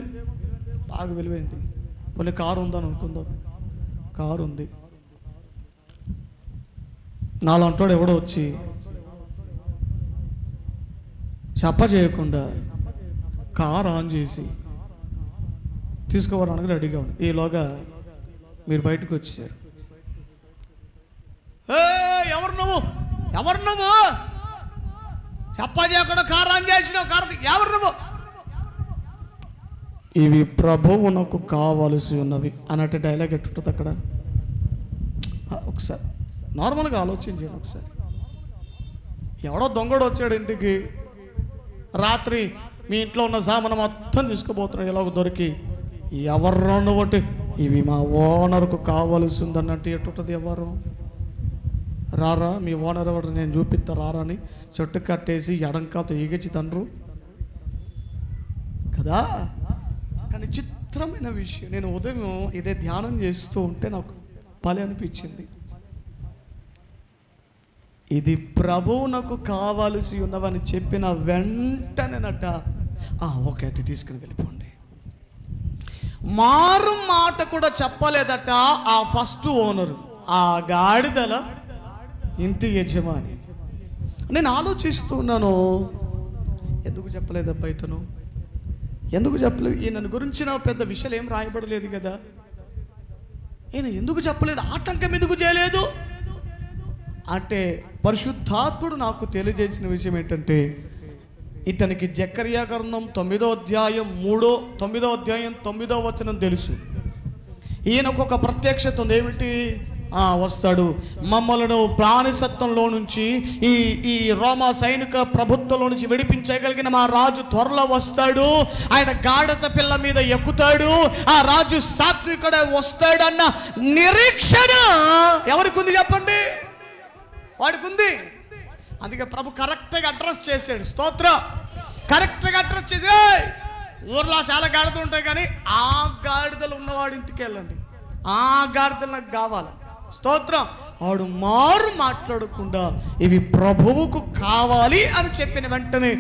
Speaker 1: బాగా విలువైంది. కొన్ని కారు ఉందని అనుకుందాం, కారు ఉంది. నాలంటాడు ఎవడో వచ్చి చెప్ప చేయకుండా కారు ఆన్ చేసి తీసుకోవడానికి రెడీగా ఉంది. ఈలోగా మీరు బయటకు వచ్చేసారు. ఎవరు నువ్వు చెప్ప చేయకుండా కారు ఆన్ చేసినావు, కారు ఎవరు నువ్వు? ఇవి ప్రభువునకు కావలసి ఉన్నవి అన్నట్టు డైలాగ్ ఎట్టుంటుంది అక్కడ? ఒకసారి నార్మల్గా ఆలోచించండి. ఒకసారి ఎవడో దొంగడు వచ్చాడు ఇంటికి, రాత్రి మీ ఇంట్లో ఉన్న సామాను మొత్తం తీసుకుపోతున్నాడు. ఎలాగో దొరికి ఎవరు ఒకటి ఇవి మా ఓనర్కు కావలసి ఉందన్నట్టు ఎట్టుంటుంది? ఎవరు రారా, మీ ఓనర్ ఎవరు నేను చూపిస్తా రారా అని చెట్టు కట్టేసి ఎడంకాతో ఈగచి తండ్రు కదా. కానీ చిత్రమైన విషయం, నేను ఉదయం ఇదే ధ్యానం చేస్తూ ఉంటే నాకు భలే అనిపించింది. ఇది ప్రభువునకు కావలసి ఉన్నవని చెప్పిన వెంటనేనట ఓకే అది తీసుకుని వెళ్ళిపోండి. మారు మాట కూడా చెప్పలేదట ఆ ఫస్ట్ ఓనరు, ఆ గాడిదల ఇంటి యజమాని. నేను ఆలోచిస్తున్నాను, ఎందుకు చెప్పలేదబ్బా ఇతను, ఎందుకు చెప్పలేదు? ఈయన గురించి నా పెద్ద విషయాలు ఏం రాయబడలేదు కదా, ఈయన ఎందుకు చెప్పలేదు, ఆటంకం ఎందుకు చేయలేదు అంటే పరిశుద్ధాత్ముడు నాకు తెలియజేసిన విషయం ఏంటంటే, ఇతనికి జకర్యా గ్రంథం 9వ అధ్యాయం 9వ వచనం తెలుసు. ఈయనకు ఒక ప్రత్యక్షత ఉంది. ఏమిటి? వస్తాడు, మమ్మలను ప్రాణిసత్వంలో నుంచి ఈ రోమా సైనిక ప్రభుత్వంలో నుంచి విడిపించగలిగిన మా రాజు త్వరలో వస్తాడు, ఆయన గాడిద పిల్ల మీద ఎక్కుతాడు, ఆ రాజు సాత్వికుడే వస్తాడన్న నిరీక్షణ ఎవరికి ఉంది చెప్పండి? వాడికి ఉంది. అందుకే ప్రభు కరెక్ట్గా అడ్రస్ చేశాడు. స్తోత్రం. కరెక్ట్గా అడ్రస్ చేసి, ఊర్లో చాలా గాడిదలు ఉంటాయి కానీ ఆ గాడిదలు ఉన్నవాడి ఇంటికి వెళ్ళండి, ఆ గాడిదలు నాకు కావాలి. స్తోత్రం. వాడు మారు మాట్లాడకుండా ఇవి ప్రభువుకు కావాలి అని చెప్పిన వెంటనే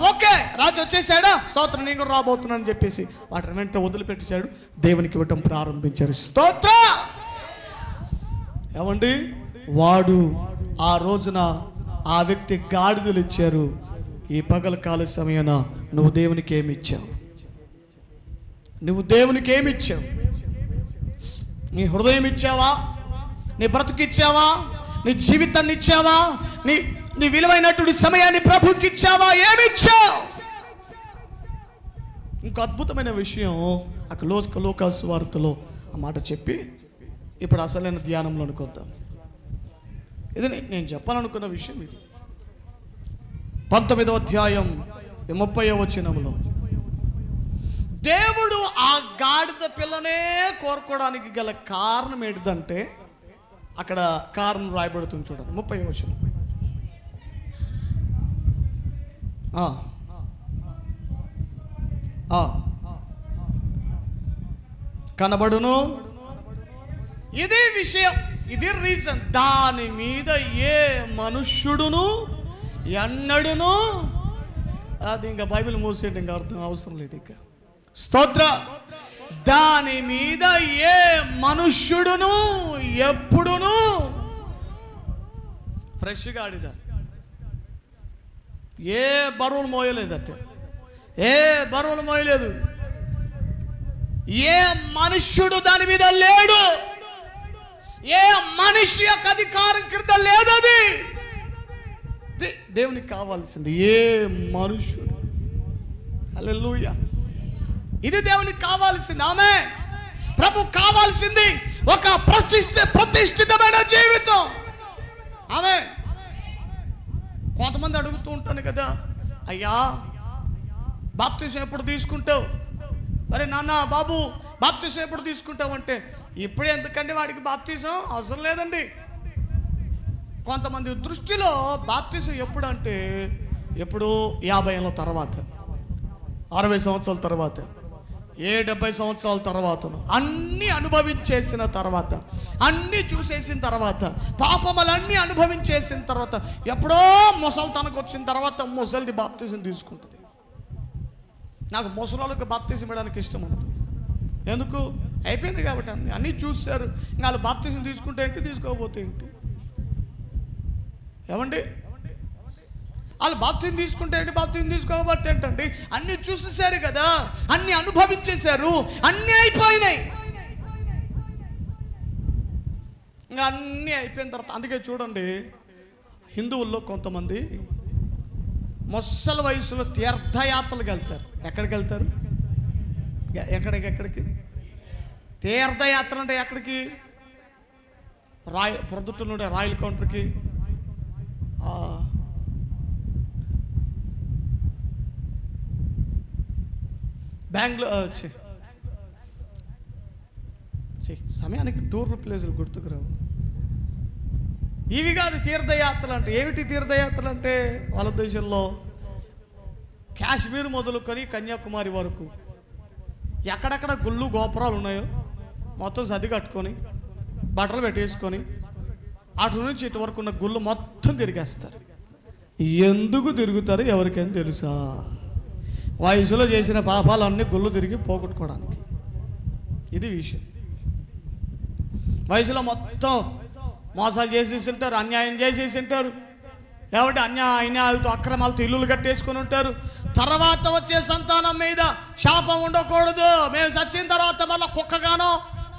Speaker 1: ఓకే రాజు వచ్చేసాడా, స్తోత్రం నేను కూడా రాబోతున్నాను చెప్పేసి వాటిని వెంట వదిలిపెట్టేశాడు. దేవునికి ఇవ్వటం ప్రారంభించారు. స్తోత్రం. ఏమండి, వాడు ఆ రోజున ఆ వ్యక్తి గాడిదలు ఇచ్చారు. ఈ పగల కాల సమయాన నువ్వు దేవునికి ఏమి ఇచ్చావు? నువ్వు దేవునికి ఏమి ఇచ్చావు? నీ హృదయం ఇచ్చావా? నీ బ్రతుకు ఇచ్చావా? నీ జీవితాన్ని ఇచ్చావా? నీ విలువైనటువంటి సమయాన్ని ప్రభుకి ఇచ్చావా? ఏమిచ్చావు? ఇంకో అద్భుతమైన విషయం అక్కడ లోకాసు వార్తలో ఆ మాట చెప్పి ఇప్పుడు అసలైన ధ్యానంలోనికి వద్దాం. ఇది నేను చెప్పాలనుకున్న విషయం. ఇది 19వ అధ్యాయం 30వ వచనంలో దేవుడు ఆ గాడిద పిల్లనే కోరుకోవడానికి గల కారణం ఏంటిదంటే, అక్కడ కారణం రాయబడుతుంది చూడండి 30వ వచనం. కనబడును, ఇది విషయం, ఇది రీజన్, దాని మీద ఏ మనుష్యుడును ఎన్నడును, అది ఇంకా బైబిల్ మూసేయండి, ఇంకా అర్థం అవసరం లేదు ఇంకా. స్తోత్ర. దాని మీద ఏ మనుష్యుడును ఎప్పుడును, ఫ్రెష్గా ఆడిదా, ఏ బరువులు మోయలేదట, ఏ బరువులు మోయలేదు, ఏ మనుష్యుడు దాని మీద లేడు, ఏ మనిషి యొక్క అధికారం క్రింద లేదది. ఇది దేవునికి కావాల్సింది. ఏ మనుషుడు, హల్లెలూయా, ఇది దేవునికి కావాల్సింది. ఆమేన్. ప్రభు కావాల్సింది ఒక ప్రతిష్ఠితమైన జీవితం. ఆమేన్. కొంతమంది అడుగుతూ ఉంటాను కదా, అయ్యా బాప్తిసం ఎప్పుడు తీసుకుంటావు? మరి నాన్న బాబు బాప్తిసం ఎప్పుడు తీసుకుంటావు అంటే, ఇప్పుడు ఎందుకండి వాడికి బాప్తిసం అవసరం లేదండి. కొంతమంది దృష్టిలో బాప్తిసం ఎప్పుడు అంటే, ఎప్పుడు 50 ఏళ్ళ తర్వాత, 60 సంవత్సరాల తర్వాత, 70 సంవత్సరాల తర్వాత, అన్నీ అనుభవించేసిన తర్వాత, అన్నీ చూసేసిన తర్వాత, పాపములన్నీ అనుభవించేసిన తర్వాత, ఎప్పుడో ముసలితనకు వచ్చిన తర్వాత ముసలిది బాప్తిసం తీసుకుంటుంది. నాకు ముసలోళ్ళకి బాప్తిసం ఇవ్వడానికి ఇష్టం ఉంటుంది. ఎందుకు? అయిపోయింది కాబట్టి, అన్నీ చూశారు. ఇంకా వాళ్ళు బాప్తిసం తీసుకుంటే ఏంటి, తీసుకోకపోతే ఏంటి? ఏమండి, వాళ్ళు బాప్తిసం తీసుకుంటే ఏంటి, బాప్తిసం తీసుకోకపోతే ఏంటండి? అన్నీ చూసేశారు కదా, అన్నీ అనుభవించేశారు, అన్నీ అయిపోయినాయి. ఇంకా అన్నీ అయిపోయిన తర్వాత, అందుకే చూడండి హిందువుల్లో కొంతమంది ముసలి వయసులో తీర్థయాత్రలకు వెళ్తారు. ఎక్కడికి వెళ్తారు? ఎక్కడికి తీర్థయాత్ర అంటే ఎక్కడికి? ప్రొద్దుటూరు నుండి రాయల్ కౌంటర్కి, బెంగళూరు, సమయానికి టూర్ ప్లేసులు గుర్తుకురావు. ఇవి కాదు తీర్థయాత్రలు అంటే. ఏమిటి తీర్థయాత్రలు అంటే? వాళ్ళ దేశంలో కాశ్మీర్ మొదలుకొని కన్యాకుమారి వరకు ఎక్కడెక్కడ గుళ్ళు గోపురాలు ఉన్నాయో మొత్తం సర్ది కట్టుకొని బట్టలు పెట్టేసుకొని అటు నుంచి ఇటు వరకు ఉన్న గుళ్ళు మొత్తం తిరిగేస్తారు. ఎందుకు తిరుగుతారు ఎవరికైనా తెలుసా? వయసులో చేసిన పాపాలన్నీ గుళ్ళు తిరిగి పోగొట్టుకోవడానికి. ఇది విషయం. వయసులో మొత్తం మోసాలు చేసేసి ఉంటారు, అన్యాయం చేసేసి ఉంటారు. కాబట్టి అన్యాయాలతో అక్రమాలతో ఇల్లులు కట్టేసుకొని ఉంటారు. తర్వాత వచ్చే సంతానం మీద శాపం ఉండకూడదు, మేము చచ్చిన తర్వాత మళ్ళీ కుక్కగానో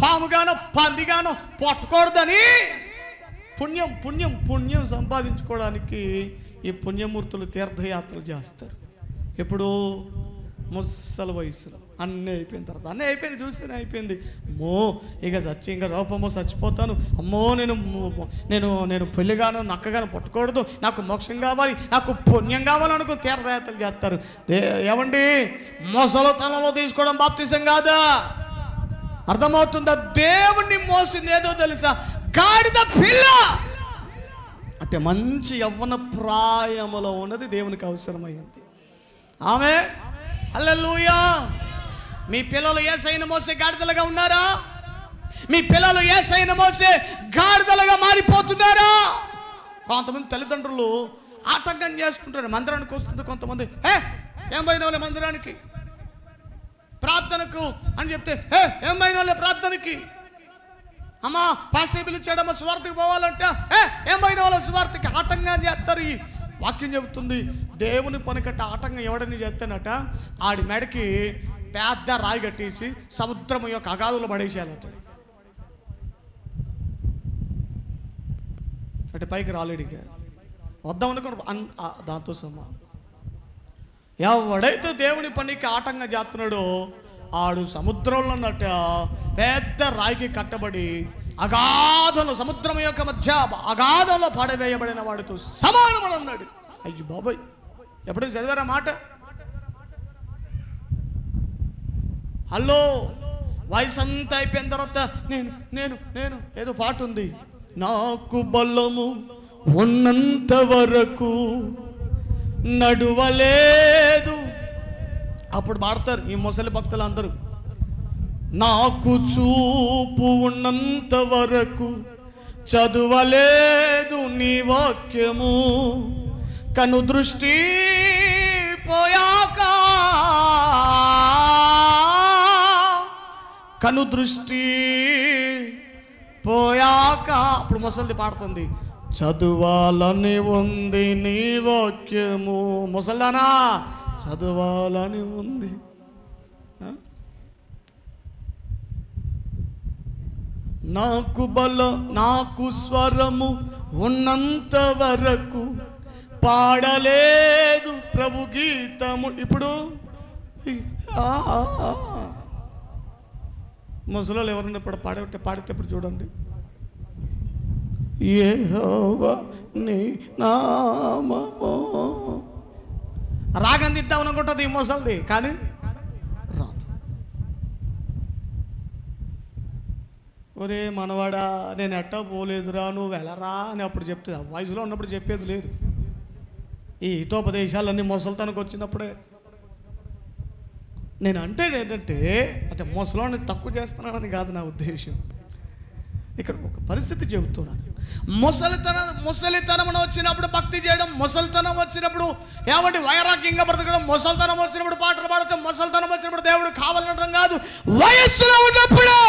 Speaker 1: పాముగానో పందిగానో పట్టకూడదని పుణ్యం పుణ్యం పుణ్యం సంపాదించుకోవడానికి ఈ పుణ్యమూర్తులు తీర్థయాత్రలు చేస్తారు. ఎప్పుడు? ముసలి వయసులో. అన్నీ అయిపోయిన తర్వాత, అన్నీ అయిపోయింది, చూస్తేనే అయిపోయింది. అమ్మో ఇక చచ్చి ఇంకా రూపమో చచ్చిపోతాను, అమ్మో నేను పెళ్ళిగాను నక్కగాను పుట్టకూడదు, నాకు మోక్షం కావాలి, నాకు పుణ్యం కావాలనుకుని తీర్థయాత్రలు చేస్తారు. ఏమండి, ముసలితనంలో తీసుకోవడం బాప్తిసం కాదా? అర్థమవుతుందా? దేవుణ్ణి మోసింది ఏదో తెలుసా? గాడిద పిల్ల. అంటే మంచి యవ్వన ప్రాయములో ఉన్నది దేవునికి అవసరమైంది. ఆమె హల్లెలూయా. మీ పిల్లలు యేసయ్యను మోసే గాడిదలుగా ఉన్నారా? మీ పిల్లలు యేసయ్యను మోసే గాడిదలుగా మారిపోతున్నారా? కొంతమంది తల్లిదండ్రులు ఆటంకం చేసుకుంటారు. మందిరానికి వస్తుంది కొంతమంది, ఏం పోయిన వాళ్ళే మందిరానికి ప్రార్థనకు అని చెప్తే, ఏం పోయిన వాళ్ళే ప్రార్థనకి, అమ్మా పాస్టర్ పిలిచాడమ్మా సువార్తకి పోవాలంటే ఏం పోయిన వాళ్ళ సువార్తకి ఆటంకం చేస్తారు. ఈ వాక్యం చెబుతుంది, దేవుని పని కట్ట ఆటంకం ఎవడని చేస్తానట ఆడి మెడకి పెద్ద రాయి కట్టేసి సముద్రం యొక్క అగాధంలో పడేసేయాలట. అంటే పైకి రాలేడిగా వద్దామనుకో దాంతో సమ్మా. ఎవడైతే దేవుని పనికి ఆటంకం చేస్తున్నాడో ఆడు సముద్రంలో ఉన్నట్ట పెద్ద రాయికి కట్టబడి అగాధంలో, సముద్రం యొక్క మధ్య అగాధంలో పడవేయబడిన వాడితో సమానమని అన్నాడు. అయ్యి బాబాయ్, ఎప్పుడైనా చదివారా మాట? హలో, వయసు అంతా అయిపోయిన తర్వాత నేను నేను నేను ఏదో పాట ఉంది, నాకు బలము ఉన్నంత వరకు నడువలేదు. అప్పుడు పాడతారు ఈ ముసలి భక్తులు అందరూ, నాకు చూపు ఉన్నంత వరకు చదువలేదు నీ వాక్యము, కను దృష్టి పోయాక, కను దృష్టి పోయాక. అప్పుడు ముసలిది పాడుతుంది, చదువాలని ఉంది నీ వాక్యము. ముసల్దానా, చదవాలని ఉంది. నాకు స్వరము ఉన్నంత వరకు పాడలేదు ప్రభు గీతము. ఇప్పుడు ముసలోళ్ళు ఎవరన్నా ఇప్పుడు పాడేటప్పుడు చూడండి, యెహోవా నీ నామము. రాగం దిద్దాం అనుకుంటుంది ఈ ముసలిది, కానీ రాదు. ఒరే మనవాడా, నేను ఎట్టా పోలేదురా, నువ్వు వెళ్ళరా అని అప్పుడు చెప్తుంది. వయసులో ఉన్నప్పుడు చెప్పేది లేదు. ఈ హితోపదేశాలన్నీ ముసలితనకు వచ్చినప్పుడే. నేను అంటే ఏంటంటే ముసలోని తక్కువ చేస్తున్నానని కాదు నా ఉద్దేశం. ఇక్కడ ఒక పరిస్థితి చెబుతున్నాను. ముసలితనం వచ్చినప్పుడు భక్తి చేయడం, ముసలితనం వచ్చినప్పుడు ఏమంటే వైరాగ్యంగా బ్రతకడం, ముసలితనం వచ్చినప్పుడు పాటలు పాడటం, ముసలితనం వచ్చినప్పుడు దేవుడు కావాలనడం కాదు. వయస్సులో ఉన్నప్పుడే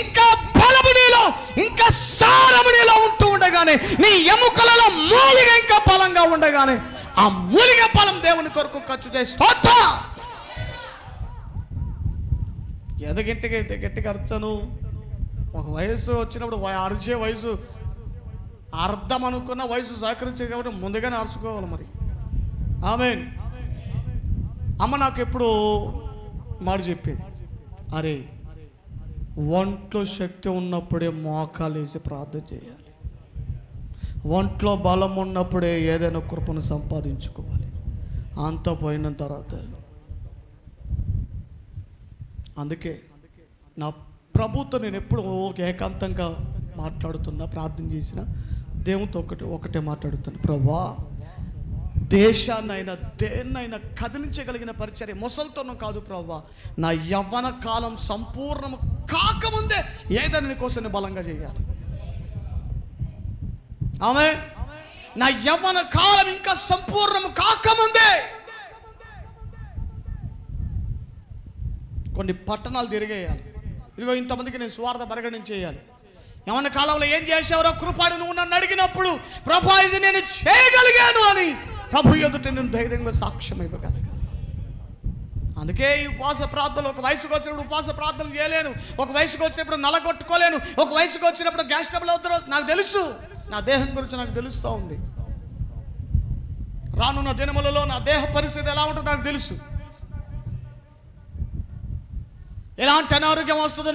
Speaker 1: ఇంకా బలమునిలో, ఇంకా సారమునిలో ఉంటూ ఉండగానే, నీ ఎముకలలో మూలిగా ఇంకా బలంగా ఉండగానే ఆ మూలిగా బలం దేవుని కొరకు ఖర్చు చేసి గట్టిగా అరచను. ఒక వయసు వచ్చినప్పుడు అరిచే వయసు అర్థం అనుకున్న వయసు సహకరించే కాబట్టి ముందుగానే అరుచుకోవాలి. మరి ఆమేన్. అమ్మ నాకు ఎప్పుడు మాట చెప్పేది, అరే ఒంట్లో శక్తి ఉన్నప్పుడే మోకాలు వేసి ప్రార్థన చేయాలి, ఒంట్లో బలం ఉన్నప్పుడే ఏదైనా కృపను సంపాదించుకోవాలి, అంతా పోయిన తర్వాత. అందుకే నా ప్రభుతో నేను ఎప్పుడు ఏకాంతంగా మాట్లాడుతున్నా, ప్రార్థన చేసిన దేవునితో ఒకటే మాట్లాడుతాను. ప్రభువా, దేశాన్నైనా దేన్నైనా కదిలించగలిగిన పరిచర్య ముసలితోనూ కాదు ప్రభువా, నా యవ్వన కాలం సంపూర్ణం కాకముందే ఏదైనా నీ కోసం నేను బలంగా చేయాలి. ఆమె నా యవ్వన కాలం ఇంకా సంపూర్ణం కాకముందే కొన్ని పట్టణాలు తిరిగేయాలి. ఇదిగో ఇంతమందికి నేను సువార్త ప్రకటన చేయాలి. యవ్వన కాలంలో ఏం చేసావురో కృపాడు నువ్వు నన్ను అడిగినప్పుడు, ప్రభా ఇది నేను చేయగలిగాను అని ప్రభు ఎదుట నేను ధైర్యంగా సాక్ష్యం ఇవ్వగలిగాను. అందుకే ఈ ఉపవాస ప్రార్థనలు, ఒక వయసుకు వచ్చినప్పుడు ఉపవాస ప్రార్థనలు చేయలేను, ఒక వయసుకు వచ్చినప్పుడు నలగొట్టుకోలేను, ఒక వయసుకు వచ్చినప్పుడు గ్యాస్ ట్రబుల్ అవుతారో నాకు తెలుసు. నా దేహం గురించి నాకు తెలుస్తూ ఉంది. రానున్న దినములలో నా దేహ పరిస్థితి ఎలా ఉంటుందో నాకు తెలుసు, ఎలాంటి అనారోగ్యం వస్తుందో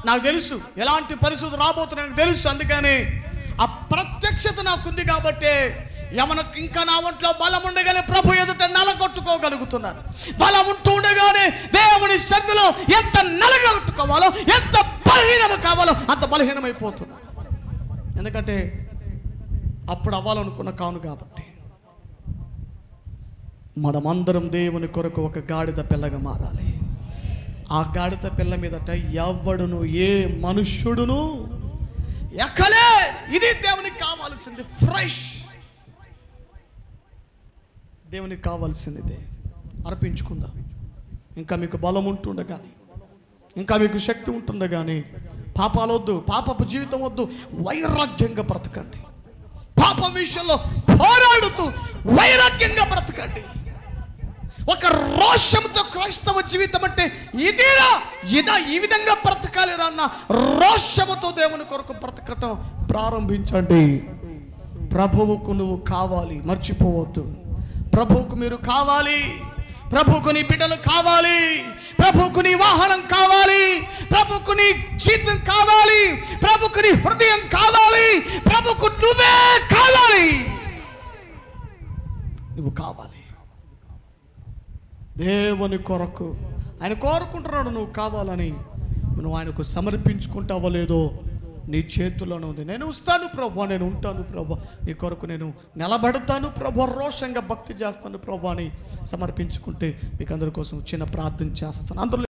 Speaker 1: నాకు తెలుసు, ఎలాంటి పరిస్థితులు రాబోతుందో నాకు తెలుసు. అందుకని ఆ ప్రత్యక్షత నాకుంది కాబట్టి యమనకు ఇంకా నా ఒంట్లో బలం ఉండగానే ప్రభు ఎదుట నలగొట్టుకోగలుగుతున్నాను. బలం ఉంటూ ఉండగానే దేవుని సన్నిధిలో ఎంత నలగొట్టుకోవాలో, ఎంత బలహీనం కావాలో అంత బలహీనమైపోతున్నాను. ఎందుకంటే అప్పుడు అవ్వాలనుకున్న కాను కాబట్టి. మనమందరం దేవుని కొరకు ఒక గాడిద పిల్లగా మారాలి. ఆ గాడిద పిల్ల మీదట ఎవడును, ఏ మనుష్యుడును ఎక్కలే. ఇది దేవునికి కావాల్సింది. ఫ్రెష్ దేవునికి కావాల్సింది అర్పించుకుందాం. ఇంకా మీకు బలం ఉంటుండగానే, ఇంకా మీకు శక్తి ఉంటుండగానే పాపాలు వద్దు, పాపపు జీవితం వద్దు, వైరాగ్యంగా బ్రతకండి. పాపం విషయంలో పోరాడుతూ వైరాగ్యంగా బ్రతకండి. ఒక రోషంతో క్రైస్తవ జీవితం అంటే ఇదా ఈ విధంగా బ్రతకాలి అన్న రోషముతో దేవుని కొరకు బ్రతకటం ప్రారంభించండి. ప్రభువుకు నువ్వు కావాలి, మర్చిపోవద్దు. ప్రభువుకు మీరు కావాలి, ప్రభువుకు నీ బిడ్డలు కావాలి, ప్రభువుకు నీ వాహనం కావాలి, ప్రభువుకు నీ జీవితం కావాలి, ప్రభువుకు నీ హృదయం కావాలి, ప్రభువుకు నువ్వే కావాలి. నువ్వు కావాలి దేవుని కొరకు. ఆయన కోరుకుంటున్నాడు నువ్వు కావాలని. నువ్వు ఆయనకు సమర్పించుకుంటావో లేదో నీ చేతుల్లోనే ఉంది. నేను వస్తాను ప్రభు, నేను ఉంటాను ప్రభు, నీ కొరకు నేను నిలబడతాను ప్రభు, రోషంగా భక్తి చేస్తాను ప్రభు అని సమర్పించుకుంటే మీకు అందరి కోసం చిన్న ప్రార్థన చేస్తాను. అందరూ